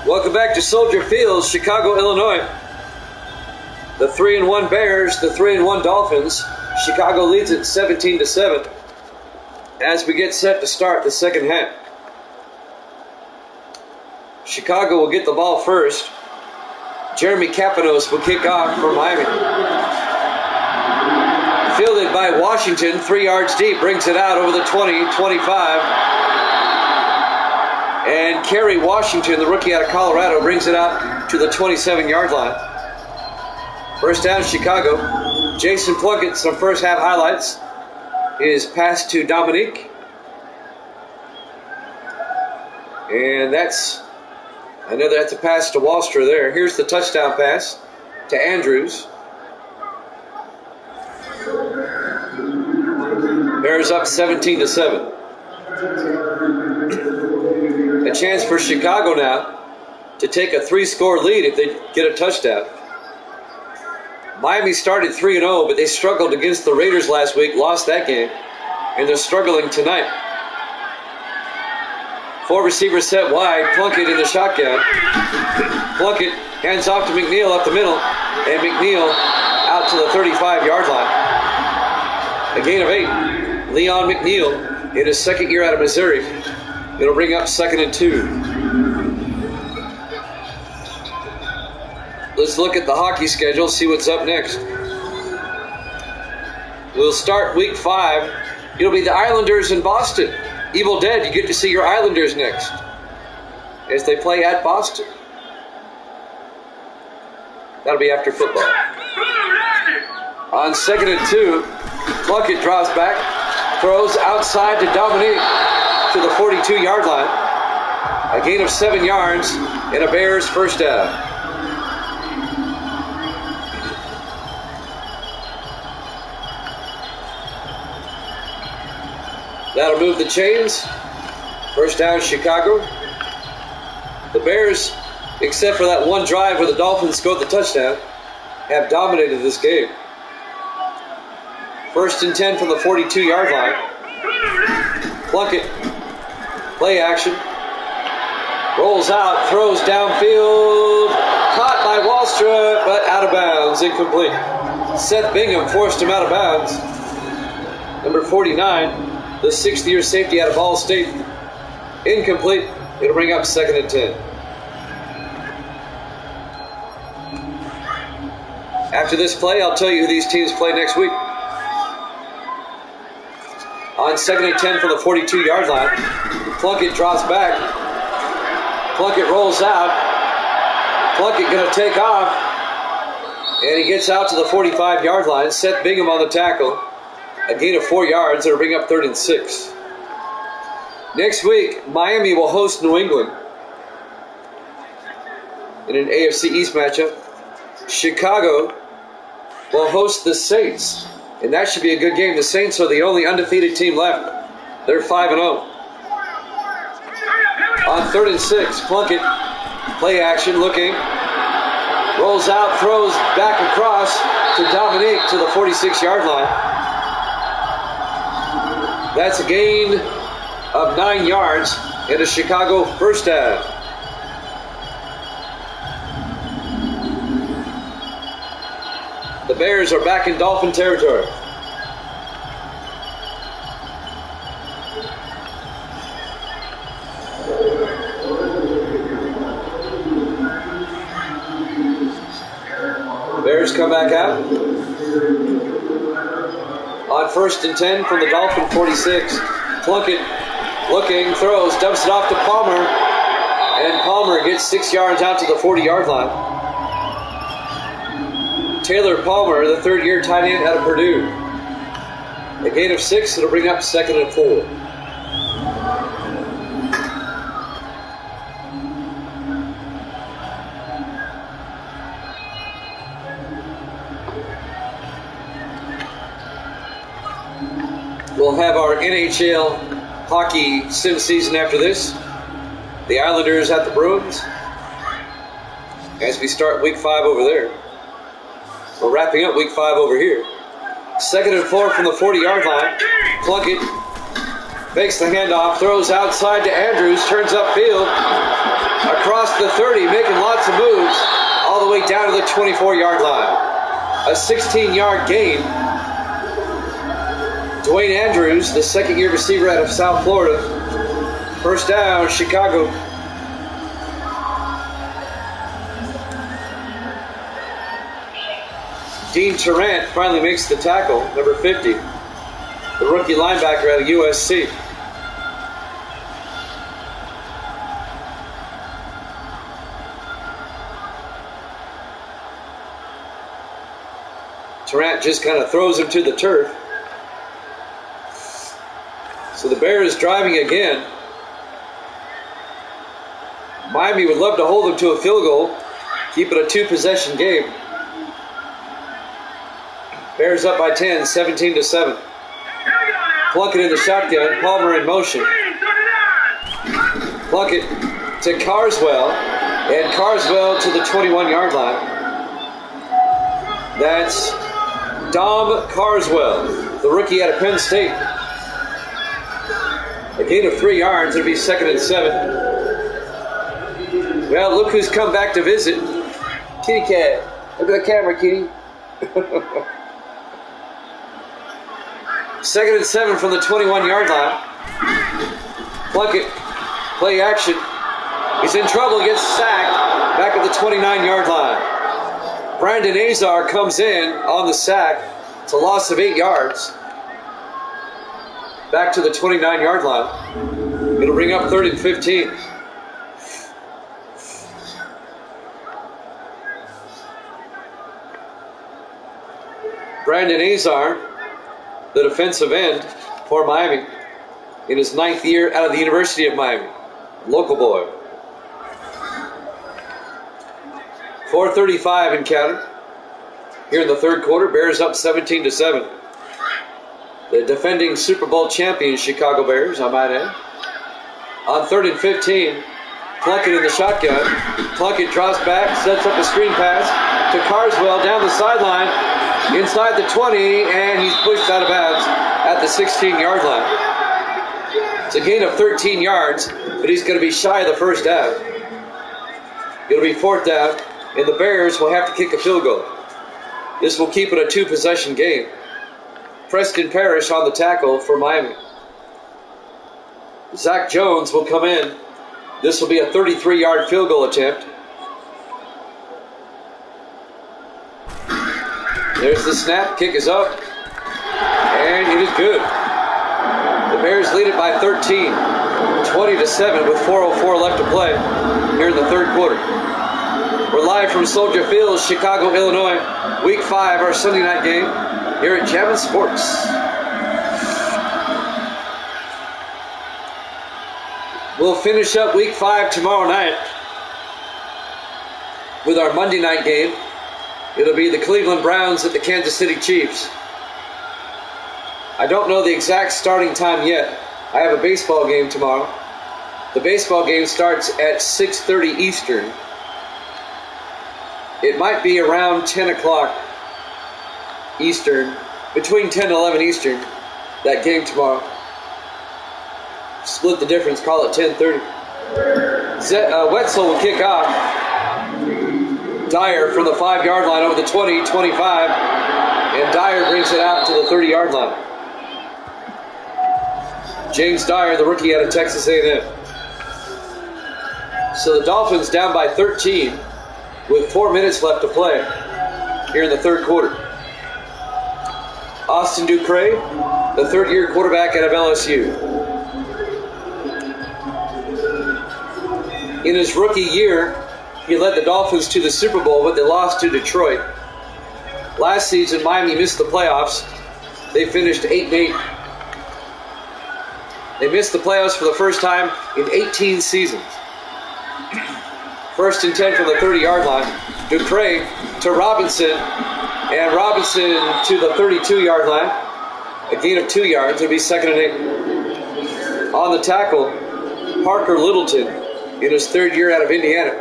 A: Welcome back to Soldier Field, Chicago, Illinois. The 3-1 Bears, the 3-1 Dolphins. Chicago leads it 17-7 as we get set to start the second half. Chicago will get the ball first. Jeremy Kapanos will kick off for Miami. Fielded by Washington, 3 yards deep, brings it out over the 20, 25. And Kerry Washington, the rookie out of Colorado, brings it out to the 27-yard line. First down, Chicago. Jason Plunkett, some first half highlights. His pass to Dominique. And that's a pass to Wallstra there. Here's the touchdown pass to Andrews. Bears up 17-7. A chance for Chicago now to take a 3-score lead if they get a touchdown. Miami started 3-0, but they struggled against the Raiders last week, lost that game, and they're struggling tonight. 4 receivers set wide, Plunkett in the shotgun. Plunkett hands off to McNeil up the middle, and McNeil out to the 35-yard line. A gain of 8. Leon McNeil in his second year out of Missouri. It'll bring up 2nd and 2. Let's look at the hockey schedule, see what's up next. We'll start week 5. It'll be the Islanders in Boston. Evil Dead, you get to see your Islanders next as they play at Boston. That'll be after football. On 2nd and 2, Plunkett drops back, throws outside to Dominique to the 42-yard line. A gain of 7 yards and a Bears first down. That'll move the chains. First down, Chicago. The Bears, except for that one drive where the Dolphins scored the touchdown, have dominated this game. First and 10 from the 42-yard line. Plunkett, play action. Rolls out, throws downfield. Caught by Wallstra, but out of bounds, incomplete. Seth Bingham forced him out of bounds. Number 49. The 6th-year safety out of Ball State. Incomplete. It'll bring up 2nd and 10. After this play, I'll tell you who these teams play next week. On 2nd and 10 from the 42-yard line, Plunkett drops back. Plunkett rolls out. Plunkett going to take off. And he gets out to the 45-yard line. Seth Bingham on the tackle. A gain of 4 yards. It'll bring up 3rd and 6. Next week, Miami will host New England in an AFC East matchup. Chicago will host the Saints, and that should be a good game. The Saints are the only undefeated team left. They're 5-0. On 3rd and 6, Plunkett, play action, looking. Rolls out, throws back across to Dominique to the 46-yard line. That's a gain of 9 yards and a Chicago first down. The Bears are back in Dolphin territory. Bears come back out. On 1st and 10 from the Dolphin 46. Plunkett looking, throws, dumps it off to Palmer. And Palmer gets 6 yards out to the 40-yard line. Taylor Palmer, the 3rd-year tight end out of Purdue. A gain of 6, it'll bring up 2nd and 4. We'll have our NHL hockey sim season after this. The Islanders at the Bruins as we start week 5 over there. We're wrapping up week 5 over here. 2nd and 4 from the 40-yard line. Plunkett fakes the handoff, throws outside to Andrews, turns upfield, across the 30, making lots of moves, all the way down to the 24-yard line. A 16-yard gain. Dwayne Andrews, the 2nd-year receiver out of South Florida. First down, Chicago. Dean Tarrant finally makes the tackle, number 50, the rookie linebacker out of USC. Tarrant just kind of throws him to the turf. So the Bears driving again. Miami would love to hold them to a field goal, keep it a 2-possession game. Bears up by 10, 17-7. Plunkett in the shotgun, Palmer in motion. Plunkett to Carswell, and Carswell to the 21-yard line. That's Dom Carswell, the rookie out of Penn State. A gain of 3 yards, it'll be 2nd and 7. Well, look who's come back to visit. Kitty cat. Look at the camera, Kitty. 2nd and 7 from the 21-yard line. Plunkett, play action. He's in trouble, gets sacked back at the 29-yard line. Brandon Azar comes in on the sack. It's a loss of 8 yards. Back to the 29-yard line. It'll bring up 3rd and 15. Brandon Azar, the defensive end for Miami, in his 9th year out of the University of Miami. Local boy. 4:35 and counting. Here in the 3rd quarter, Bears up 17-7. The defending Super Bowl champions Chicago Bears, I might add. On 3rd and 15, Plunkett in the shotgun. Plunkett drops back, sets up a screen pass to Carswell down the sideline, inside the 20, and he's pushed out of bounds at the 16-yard line. It's a gain of 13 yards, but he's going to be shy of the first down. It'll be 4th down, and the Bears will have to kick a field goal. This will keep it a 2-possession game. Preston Parrish on the tackle for Miami. Zach Jones will come in. This will be a 33-yard field goal attempt. There's the snap. Kick is up. And it is good. The Bears lead it by 13. 20-7 with 4:04 left to play here in the 3rd quarter. We're live from Soldier Field, Chicago, Illinois. Week 5, our Sunday night game here at Jammin' Sports. We'll finish up Week 5 tomorrow night with our Monday night game. It'll be the Cleveland Browns at the Kansas City Chiefs. I don't know the exact starting time yet. I have a baseball game tomorrow. The baseball game starts at 6:30 Eastern. It might be around 10 o'clock Eastern, between 10 and 11 Eastern, that game tomorrow. Split the difference, call it 10:30. Wetzel will kick off. Dyer from the 5-yard line over the 20, 25, and Dyer brings it out to the 30-yard line. James Dyer, the rookie out of Texas A&M. So the Dolphins down by 13 with 4 minutes left to play here in the 3rd quarter. Austin Ducre, the 3rd-year quarterback out of LSU. In his rookie year, he led the Dolphins to the Super Bowl, but they lost to Detroit. Last season, Miami missed the playoffs. They finished 8-8. They missed the playoffs for the first time in 18 seasons. 1st and 10 from the 30-yard line. Ducre to Robinson, and Robinson to the 32-yard line. A gain of 2 yards. It'll be 2nd and 8. On the tackle, Parker Littleton in his 3rd year out of Indiana.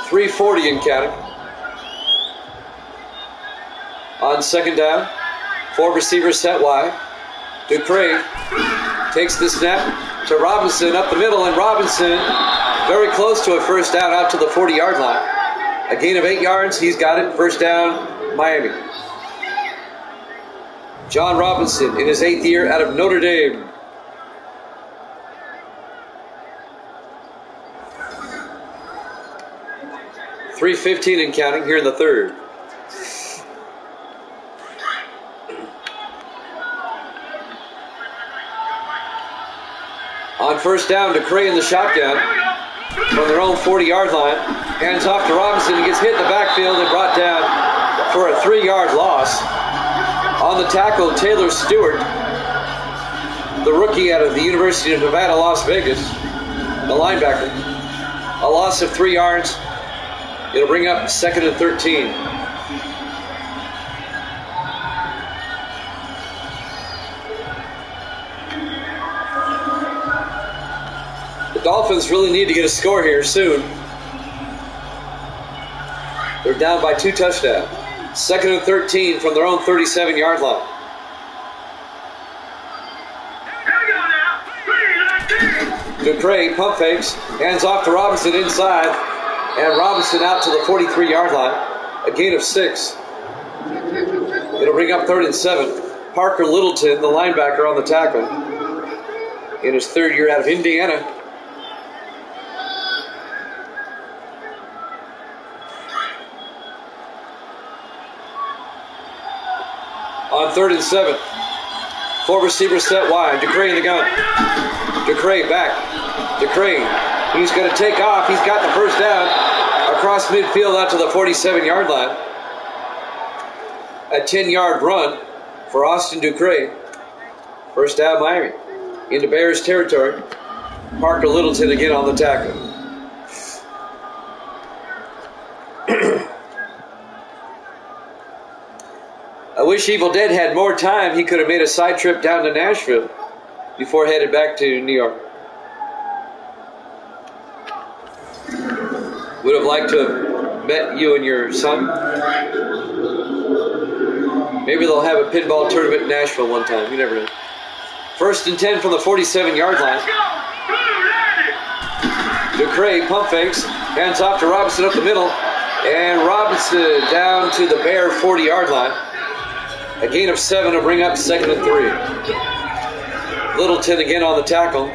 A: .340 in counting. On 2nd down, 4 receivers set wide. Ducre takes the snap to Robinson up the middle, and Robinson very close to a first down out to the 40-yard line. A gain of 8 yards. He's got it. First down, Miami. John Robinson in his 8th year out of Notre Dame. 3:15 and counting here in the third. On first down, DeCray in the shotgun from their own 40-yard line. Hands off to Robinson. He gets hit in the backfield and brought down for a 3-yard loss. On the tackle, Taylor Stewart, the rookie out of the University of Nevada, Las Vegas, the linebacker. A loss of 3 yards. It'll bring up 2nd and 13. The Dolphins really need to get a score here soon. They're down by 2 touchdowns. 2nd and 13 from their own 37-yard line. DeCray pump fakes, hands off to Robinson inside, and Robinson out to the 43-yard line. A gain of 6. It'll bring up 3rd and 7. Parker Littleton, the linebacker, on the tackle. In his 3rd year out of Indiana. On 3rd and 7. 4 receivers set wide. DeCray in the gun. DeCray back. DeCray. He's going to take off. He's got the first down across midfield out to the 47-yard line. A 10-yard run for Austin DeCray. First down, Miami. Into Bears territory. Parker Littleton again on the tackle. I wish Evil Dead had more time. He could have made a side trip down to Nashville before headed back to New York. Would have liked to have met you and your son. Maybe they'll have a pinball tournament in Nashville one time. You never know. 1st and 10 from the 47-yard line. DeCray pump fakes. Hands off to Robinson up the middle. And Robinson down to the Bear 40-yard line. A gain of 7 to bring up 2nd and 3. Littleton again on the tackle.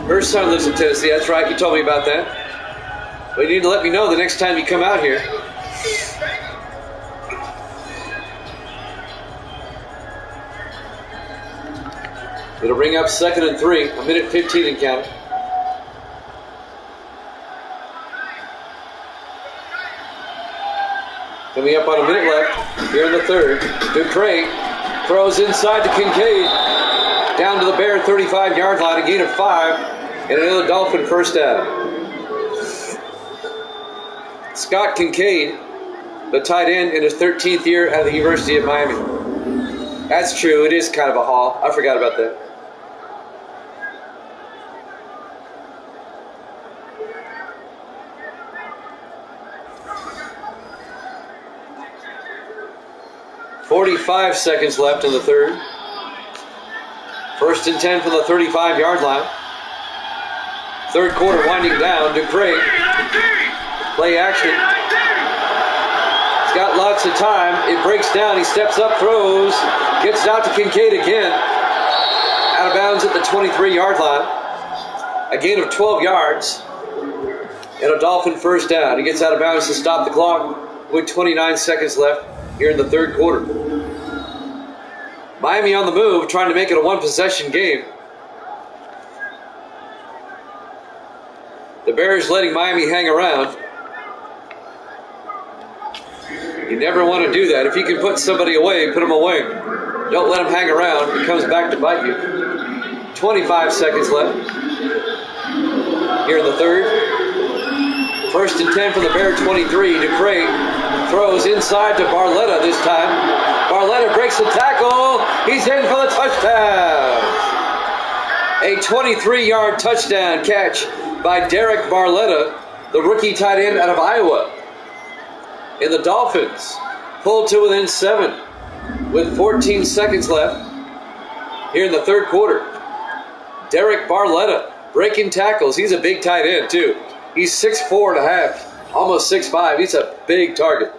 A: Her son lives in Tennessee. That's right. You told me about that. But you need to let me know the next time you come out here. It'll bring up 2nd and 3. 1:15 and counting. Coming up on a minute left here in the third. DeCray throws inside to Kincaid. Down to the Bear 35-yard line. A gain of 5. And another Dolphin first down. Scott Kincaid, the tight end in his 13th year at the University of Miami. That's true. It is kind of a haul. I forgot about that. .45 seconds left in the third. 1st and 10 from the 35-yard line. Third quarter winding down. DeCray. Play action. He's got lots of time. It breaks down. He steps up, throws. Gets it out to Kincaid again. Out of bounds at the 23-yard line. A gain of 12 yards. And a Dolphin first down. He gets out of bounds to stop the clock with 29 seconds left here in the third quarter. Miami on the move, trying to make it a one-possession game. The Bears letting Miami hang around. You never want to do that. If you can put somebody away, put them away. Don't let them hang around. It comes back to bite you. 25 seconds left here in the third. 1st and 10 from the Bear 23. DeCray throws inside to Barletta this time. Barletta breaks the tackle. He's in for the touchdown. A 23-yard touchdown catch by Derek Barletta, the rookie tight end out of Iowa. And the Dolphins pulled to within 7 with 14 seconds left here in the third quarter. Derek Barletta breaking tackles. He's a big tight end too. He's 6'4" and a half, almost 6'5". He's a big target.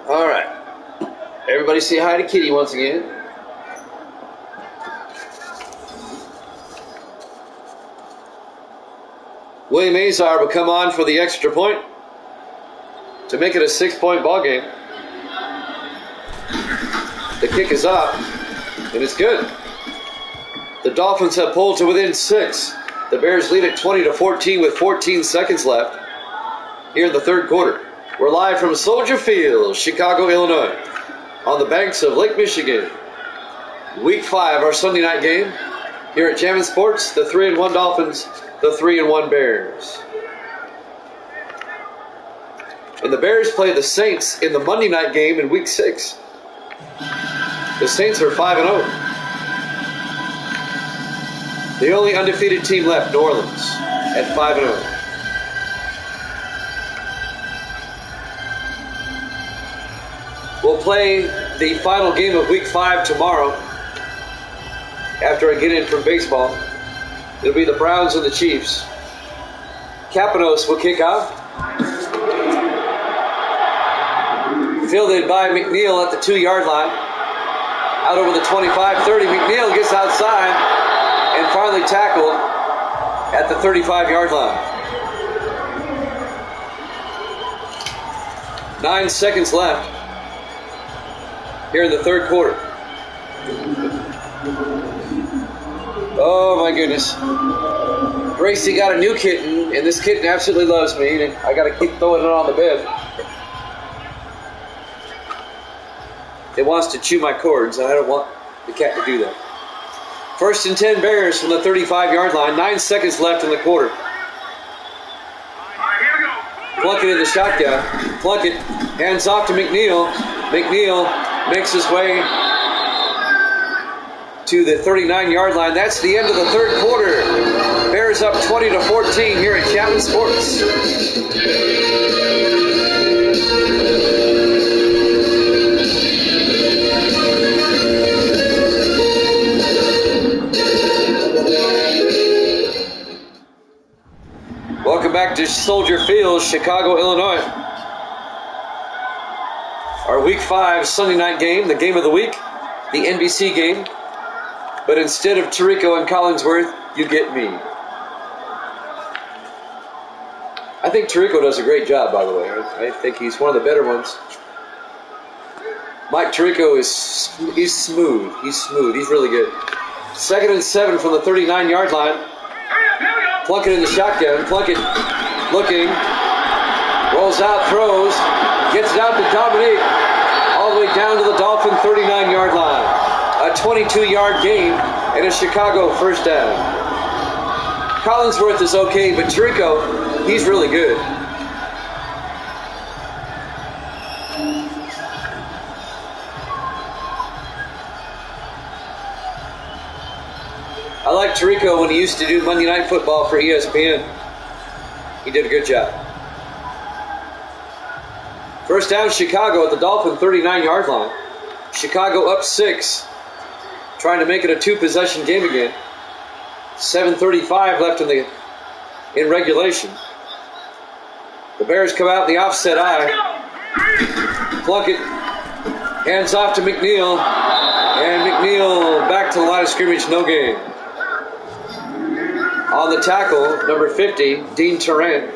A: All right. Everybody say hi to Kitty once again. William Azar will come on for the extra point to make it a 6-point ball game. The kick is up, and it's good. The Dolphins have pulled to within 6. The Bears lead at 20-14 with 14 seconds left here in the third quarter. We're live from Soldier Field, Chicago, Illinois, on the banks of Lake Michigan. Week 5, our Sunday night game here at Jammin' Sports. The 3-1 Dolphins, the 3-1 Bears. And the Bears play the Saints in the Monday night game in Week 6. The Saints are 5-0. The only undefeated team left, New Orleans, at 5-0. We'll play the final game of Week 5 tomorrow after I get in from baseball. It'll be the Browns and the Chiefs. Kapanos will kick off. Fielded by McNeil at the 2-yard line. Out over the 25-30. McNeil gets outside and finally tackled at the 35-yard line. 9 seconds left here in the third quarter. Oh my goodness. Gracie got a new kitten, and this kitten absolutely loves me, and I got to keep throwing it on the bed. It wants to chew my cords, and I don't want the cat to do that. 1st and 10 Bears from the 35-yard line. 9 seconds left in the quarter. Plunkett in the shotgun. Plunkett hands off to McNeil. McNeil makes his way to the 39-yard line. That's the end of the third quarter. Bears up 20-14 here at Chapman Sports. Welcome back to Soldier Field, Chicago, Illinois. Our Week 5 Sunday night game, the game of the week, the NBC game. But instead of Tirico and Collinsworth, you get me. I think Tirico does a great job, by the way. I think he's one of the better ones. Mike Tirico he's smooth. He's smooth. He's really good. 2nd and 7 from the 39-yard line. Plunkett in the shotgun. Plunkett looking. Rolls out, throws. Gets it out to Dominique. All the way down to the Dolphin 39-yard line. A 22-yard gain and a Chicago first down. Collinsworth is okay, but Tirico, he's really good. I like Tirico when he used to do Monday Night Football for ESPN. He did a good job. First down, Chicago at the Dolphin 39-yard line. Chicago up 6. Trying to make it a 2-possession game again. 7:35 left in regulation. The Bears come out in the offset eye. Plunkett hands off to McNeil. And McNeil back to the line of scrimmage, no gain. On the tackle, number 50, Dean Tarrant.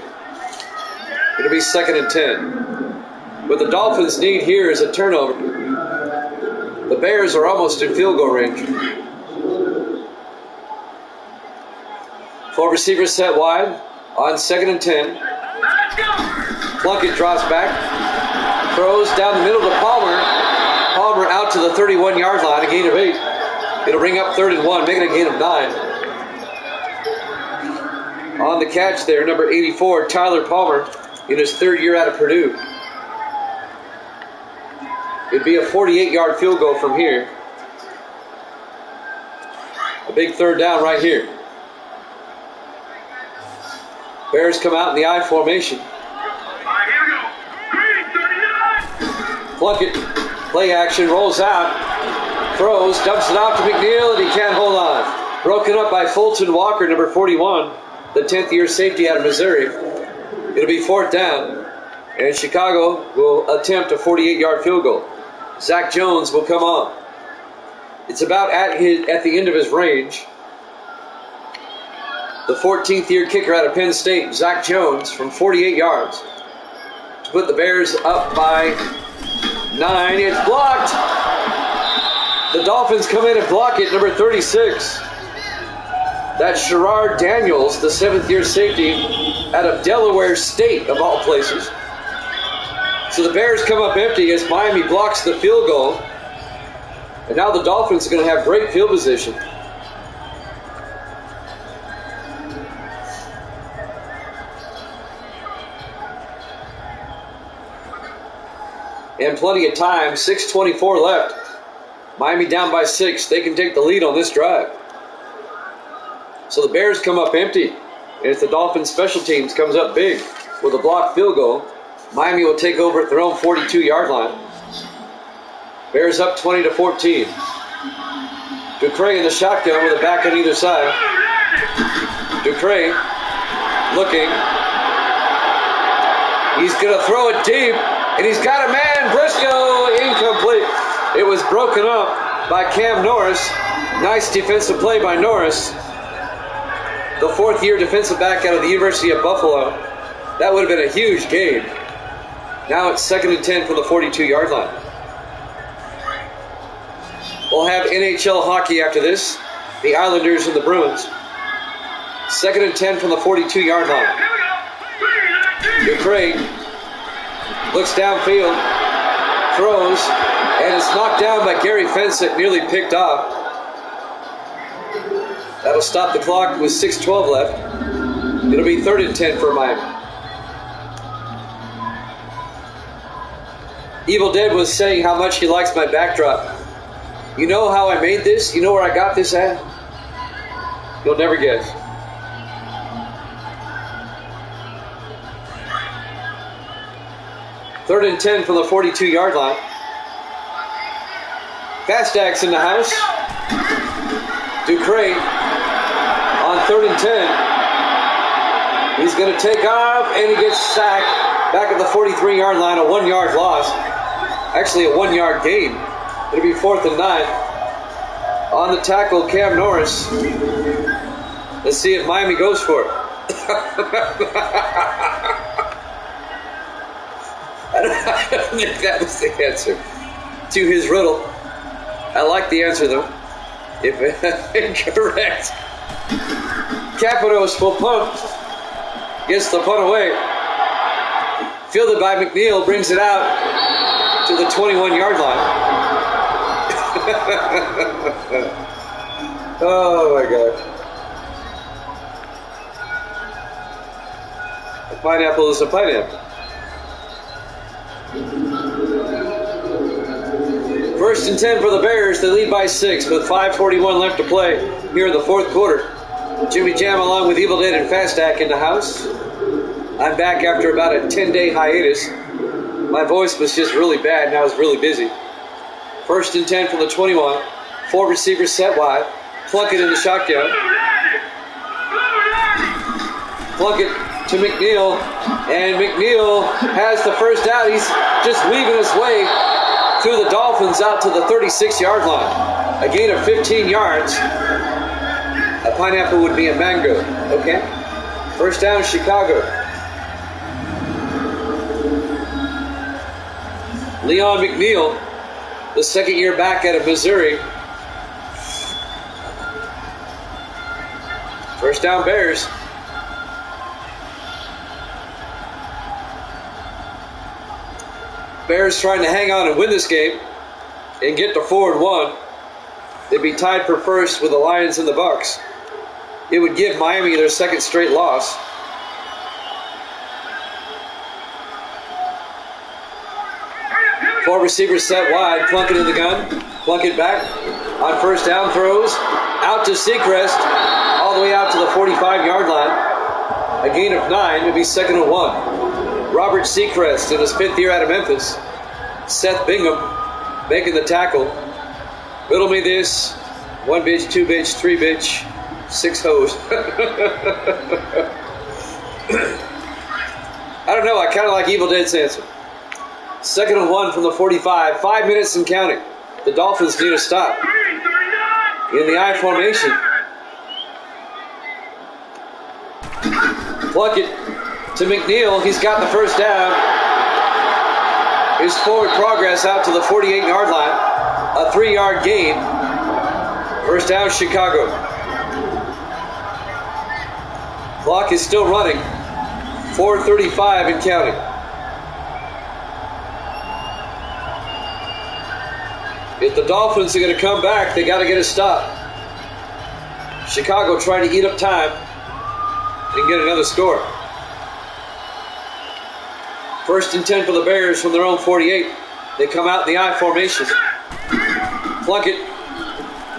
A: It'll be 2nd and 10. What the Dolphins need here is a turnover. The Bears are almost in field goal range. 4 receivers set wide on 2nd and 10. Plunkett drops back. Throws down the middle to Palmer. Palmer out to the 31-yard line, a gain of 8. It'll bring up 3rd and 1, making a gain of 9. On the catch there, number 84, Tyler Palmer, in his 3rd year out of Purdue. It'd be a 48-yard field goal from here. A big 3rd down right here. Bears come out in the I formation. Plunkett, play action, rolls out, throws, dumps it off to McNeil, and he can't hold on. Broken up by Fulton Walker, number 41, the 10th-year safety out of Missouri. It'll be 4th down, and Chicago will attempt a 48-yard field goal. Zach Jones will come on. It's about at the end of his range. The 14th year kicker out of Penn State, Zach Jones, from 48 yards to put the Bears up by 9. It's blocked. The Dolphins come in and block it, number 36. That's Sherrard Daniels, the 7th year safety out of Delaware State, of all places. So the Bears come up empty as Miami blocks the field goal. And now the Dolphins are going to have great field position. And plenty of time, 6:24 left. Miami down by 6. They can take the lead on this drive. So the Bears come up empty. And if the Dolphins special teams comes up big with a blocked field goal, Miami will take over at their own 42-yard line. Bears up 20-14. Ducre in the shotgun with a back on either side. Ducre looking. He's going to throw it deep, and he's got a man. Briscoe, incomplete. It was broken up by Cam Norris. Nice defensive play by Norris, the 4th year defensive back out of the University of Buffalo. That would have been a huge gain. Now it's 2nd and 10 from the 42-yard line. We'll have NHL hockey after this. The Islanders and the Bruins. 2nd and 10 from the 42-yard line. Ducre looks downfield, throws, and it's knocked down by Gary Fensick, nearly picked off. That'll stop the clock with 6:12 left. It'll be 3rd and 10 for Miami. Evil Dead was saying how much he likes my backdrop. You know how I made this? You know where I got this at? You'll never guess. Third and 10 from the 42-yard line. Fastdack's in the house. Ducre on 3rd and 10. He's going to take off, and he gets sacked back at the 43-yard line, a 1-yard loss. Actually, a 1-yard gain. It'll be 4th and 9. On the tackle, Cam Norris. Let's see if Miami goes for it. I don't think that was the answer to his riddle. I like the answer, though. If incorrect. Capitos will punt. Gets the punt away. Fielded by McNeil, brings it out to the 21-yard line. Oh my God. A pineapple is a pineapple. 1st and 10 for the Bears. They lead by 6 with 5:41 left to play here in the 4th quarter. Jimmy Jam along with Evil Dead and Fastdack in the house. I'm back after about a 10-day hiatus. My voice was just really bad and I was really busy. 1st and 10 from the 21. 4 receivers set wide. Plunkett in the shotgun. Plunkett to McNeil. And McNeil has the first out. He's just weaving his way through the Dolphins out to the 36-yard line. A gain of 15 yards. A pineapple would be a mango. Okay? 1st down, Chicago. Leon McNeil, the 2nd year back out of Missouri. 1st down, Bears. Bears trying to hang on and win this game and get to 4-1. They'd be tied for 1st with the Lions and the Bucks. It would give Miami their 2nd straight loss. Four receivers set wide. Plunkett in the gun. Plunkett back on 1st down, throws out to Seacrest, all the way out to the 45-yard line. A gain of 9. It'd be 2nd and 1. Robert Seacrest in his 5th year out of Memphis. Seth Bingham making the tackle. Riddle me this. 1 bitch, 2 bitch, 3 bitch, 6 hoes. I don't know. I kind of like Evil Dead's answer. 2nd and 1 from the 45. 5 minutes and counting. The Dolphins need to stop. In the I formation. Plunkett to McNeil. He's got the first down. His forward progress out to the 48-yard line. A 3-yard gain. First down, Chicago. Clock is still running. 4:35 and counting. If the Dolphins are going to come back, they got to get a stop. Chicago trying to eat up time and get another score. 1st and 10 for the Bears from their own 48. They come out in the I formation. Plunkett,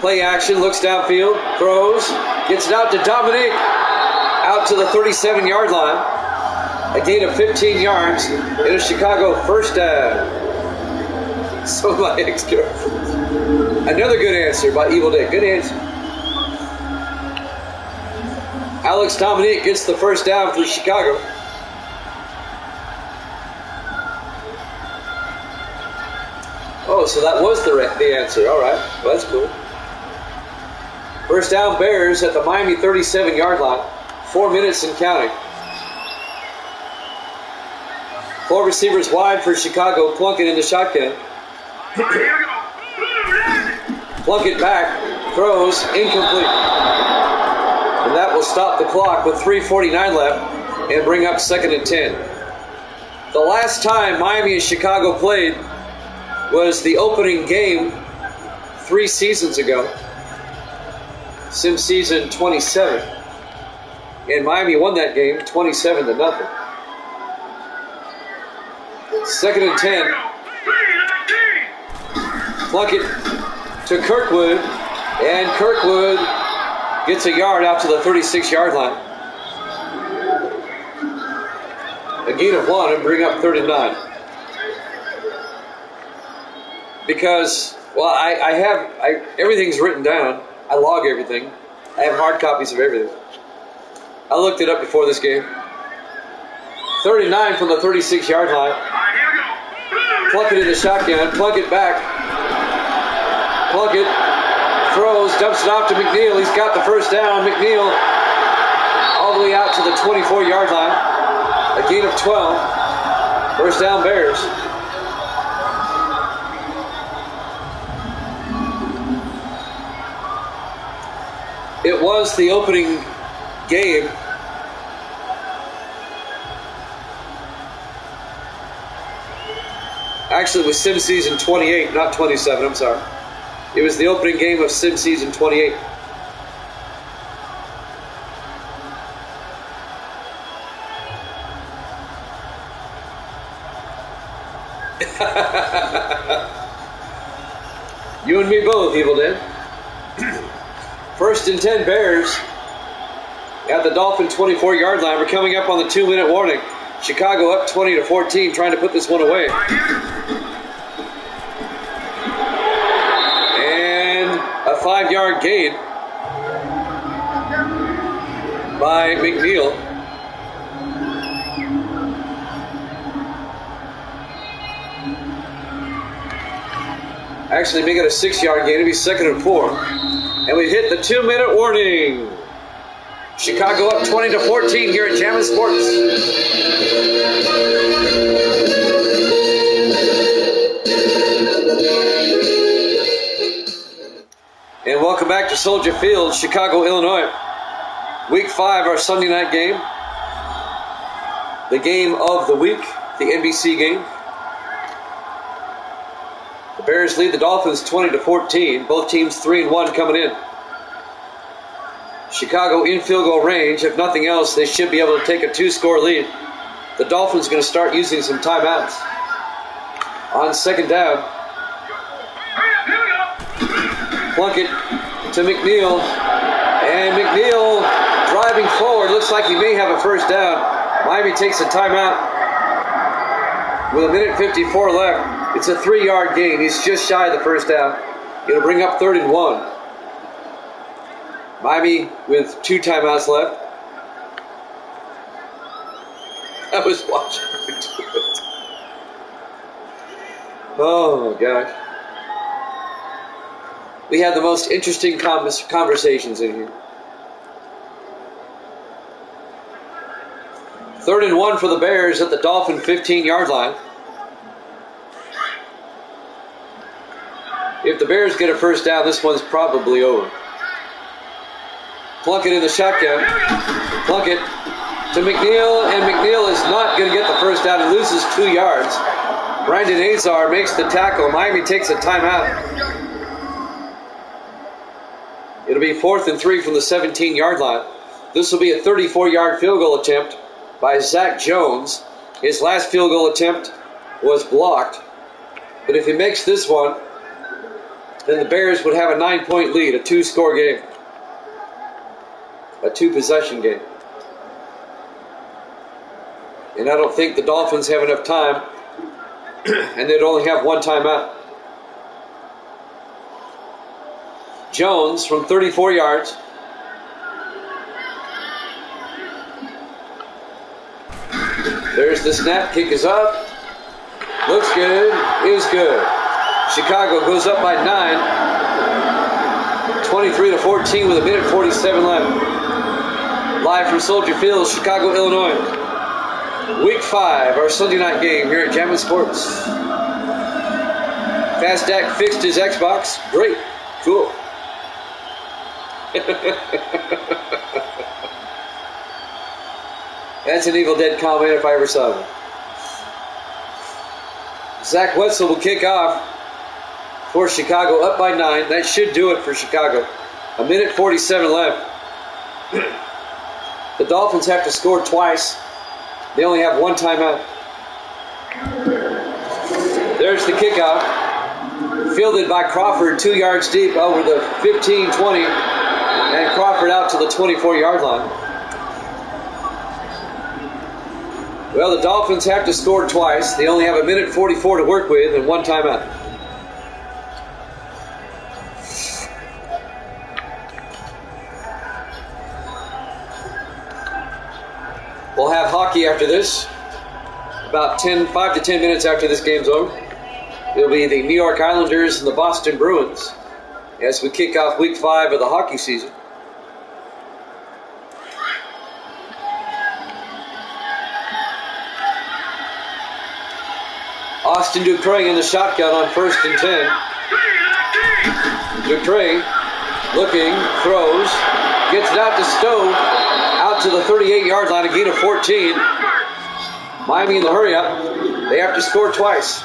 A: play action, looks downfield, throws, gets it out to Dominic, out to the 37-yard line. A gain of 15 yards in a Chicago first down. So my ex-girlfriend. Another good answer by Evil Dick. Good answer. Alex Dominique gets the first down for Chicago. Oh, so that was the answer. All right. Well, that's cool. First down, Bears at the Miami 37-yard line. 4 minutes and counting. 4 receivers wide for Chicago. Plunkett in the shotgun. Plunkett back. Throws. Incomplete. And that will stop the clock with 3:49 left and bring up 2nd and 10. The last time Miami and Chicago played was the opening game 3 seasons ago. Sim season 27. And Miami won that game 27-0. 2nd and 10. Plunkett to Kirkwood. And Kirkwood gets a yard out to the 36-yard line. A gain of 1 and bring up 39. Because, well, I have everything's written down. I log everything. I have hard copies of everything. I looked it up before this game. 39 from the 36-yard line. Plunkett in the shotgun. Plunkett back. Plunkett throws, dumps it off to McNeil. He's got the first down. McNeil all the way out to the 24-yard line. A gain of 12. First down, Bears. It was the opening game. Actually, it was Sim Season 28, not 27, I'm sorry. It was the opening game of Sim Season 28. You and me both, Evil Dead. 1st and 10 Bears at the Dolphin 24-yard line. We're coming up on the 2-minute warning. Chicago up 20-14, trying to put this one away. And a 5-yard gain by McNeil. Actually, make it a 6-yard gain. It'll be 2nd and 4. And we hit the 2-minute warning. Chicago up 20-14 here at Jammin' Sports. And welcome back to Soldier Field, Chicago, Illinois. Week 5, our Sunday night game. The game of the week, the NBC game. The Bears lead the Dolphins 20-14. Both teams 3-1 coming in. Chicago in field goal range. If nothing else, they should be able to take a 2-score lead. The Dolphins going to start using some timeouts. On 2nd down. Plunkett to McNeil. And McNeil driving forward. Looks like he may have a first down. Miami takes a timeout. With 1:54 left. It's a 3-yard gain. He's just shy of the first down. It'll bring up 3rd and 1. Miami with 2 timeouts left. I was watching it. Oh, gosh. We had the most interesting conversations in here. 3rd and 1 for the Bears at the Dolphin 15-yard line. If the Bears get a first down, this one's probably over. Plunkett in the shotgun. Plunkett to McNeil, and McNeil is not going to get the first down. He loses 2 yards. Brandon Azar makes the tackle. Miami takes a timeout. It'll be 4th and 3 from the 17-yard line. This will be a 34-yard field goal attempt by Zach Jones. His last field goal attempt was blocked. But if he makes this one, then the Bears would have a 9-point lead, a 2-score game, a 2-possession game. And I don't think the Dolphins have enough time, and they'd only have 1 timeout. Jones from 34 yards. There's the snap. Kick is up. Looks good. Is good. Chicago goes up by 9. 23-14 with 1:47 left. Live from Soldier Field, Chicago, Illinois. Week 5, our Sunday night game here at Jammin' Sports. Fast Dak fixed his Xbox. Great. Cool. That's an Evil Dead comment if I ever saw one. Zach Wetzel will kick off for Chicago, up by 9. That should do it for Chicago. 1:47 left. The Dolphins have to score twice. They only have 1 timeout. There's the kickoff. Fielded by Crawford, 2 yards deep over the 15-20. And Crawford out to the 24-yard line. Well, the Dolphins have to score twice. They only have 1:44 to work with and 1 timeout. We'll have hockey after this. About 5 to 10 minutes after this game's over. It'll be the New York Islanders and the Boston Bruins as we kick off Week 5 of the hockey season. Austin Ducray in the shotgun on 1st and 10. Ducray looking, throws, gets it out to Stowe, out to the 38-yard line, a gain of 14. Miami in the hurry up. They have to score twice.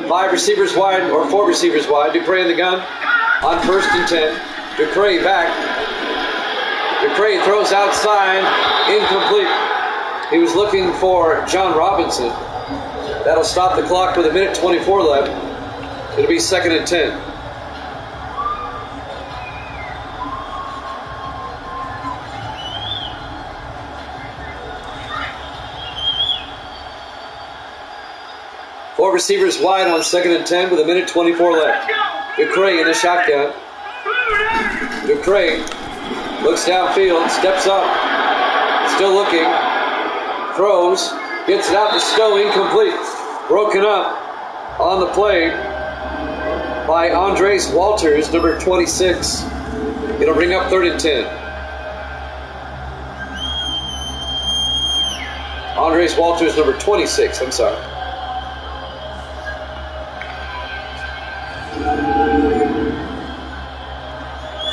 A: 5 receivers wide, or 4 receivers wide. Ducray in the gun on 1st and 10. Ducray back. Ducray throws outside, incomplete. He was looking for John Robinson. That'll stop the clock with 1:24 left. It'll be 2nd and 10. Four receivers wide on 2nd and 10 with 1:24 left. Ducray in the shotgun. Ducray looks downfield, steps up, still looking, throws, gets it out to Stowe, incomplete. Broken up on the play by Andres Walters, number 26. It'll bring up 3rd and 10. Andres Walters, number 26, I'm sorry.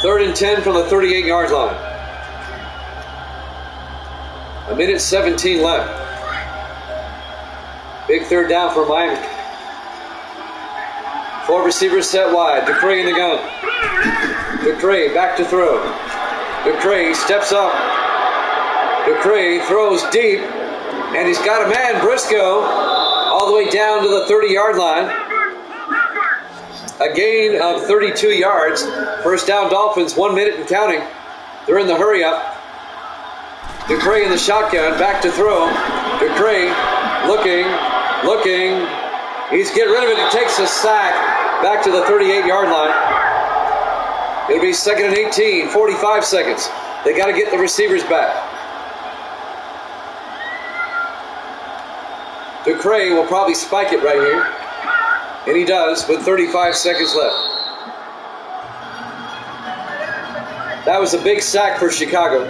A: Third and 10 from the 38-yard line. 1:17 left. Big 3rd down for Miami. 4 receivers set wide. Ducray in the gun. Ducray back to throw. Ducray steps up. Ducray throws deep. And he's got a man, Briscoe, all the way down to the 30-yard line. A gain of 32 yards. First down Dolphins, 1 minute and counting. They're in the hurry up. Ducray in the shotgun, back to throw. Ducray looking. He's getting rid of it. He takes a sack back to the 38-yard line. It'll be 2nd and 18, 45 seconds. They got to get the receivers back. Ducray will probably spike it right here. And he does with 35 seconds left. That was a big sack for Chicago.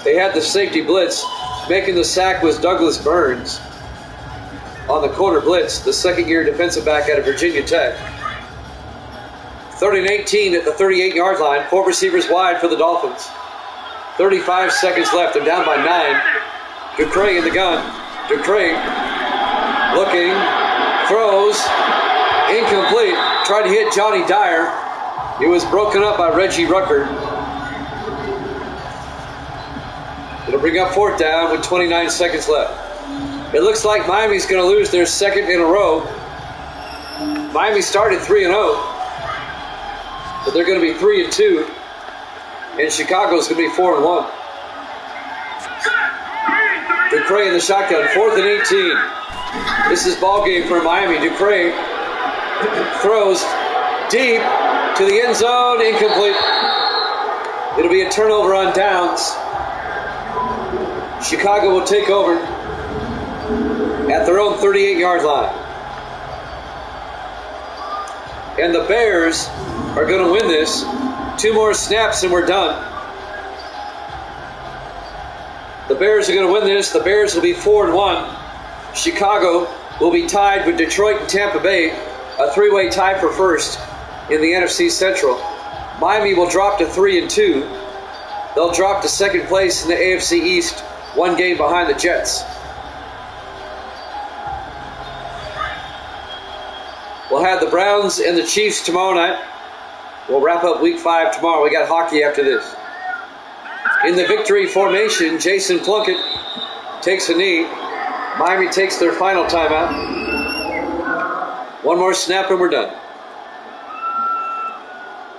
A: They had the safety blitz. Making the sack was Douglas Burns on the corner blitz, the second-year defensive back out of Virginia Tech. 3rd-and-18 at the 38-yard line. 4 receivers wide for the Dolphins. 35 seconds left. They're down by 9. Ducre in the gun. Ducre looking, throws, incomplete. Tried to hit Johnny Dyer. It was broken up by Reggie Rucker. It'll bring up 4th down with 29 seconds left. It looks like Miami's going to lose their second in a row. Miami started 3-0, but they're going to be 3-2, and Chicago's going to be 4-1. Ducre in the shotgun, 4th and 18. This is ball game for Miami. Ducre throws deep to the end zone, incomplete. It'll be a turnover on downs. Chicago will take over at their own 38-yard line. And the Bears are going to win this. 2 more snaps and we're done. The Bears are going to win this. The Bears will be 4-1. Chicago will be tied with Detroit and Tampa Bay, a 3-way tie for first in the NFC Central. Miami will drop to 3-2. They'll drop to second place in the AFC East, 1 game behind the Jets. We'll have the Browns and the Chiefs tomorrow night. We'll wrap up Week 5 tomorrow. We got hockey after this. In the victory formation, Jason Plunkett takes a knee. Miami takes their final timeout. 1 more snap and we're done.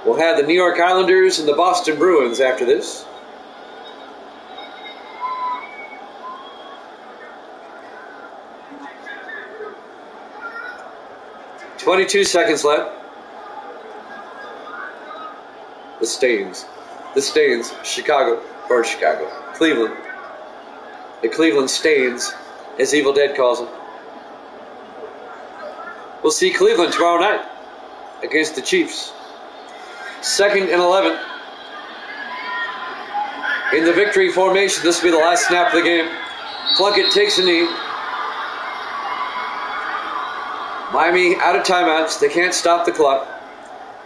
A: We'll have the New York Islanders and the Boston Bruins after this. "22 seconds left. The Stains, Chicago, Cleveland. The Cleveland Stains, as Evil Dead calls them. We'll see Cleveland tomorrow night against the Chiefs. 2nd and 11. In the victory formation, this will be the last snap of the game. Plunkett takes a knee. Miami out of timeouts. They can't stop the clock.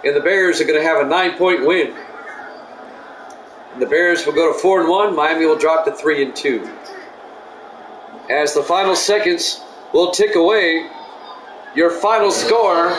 A: And the Bears are going to have a 9-point win. And the Bears will go to 4-1. Miami will drop to 3-2. As the final seconds will tick away, your final score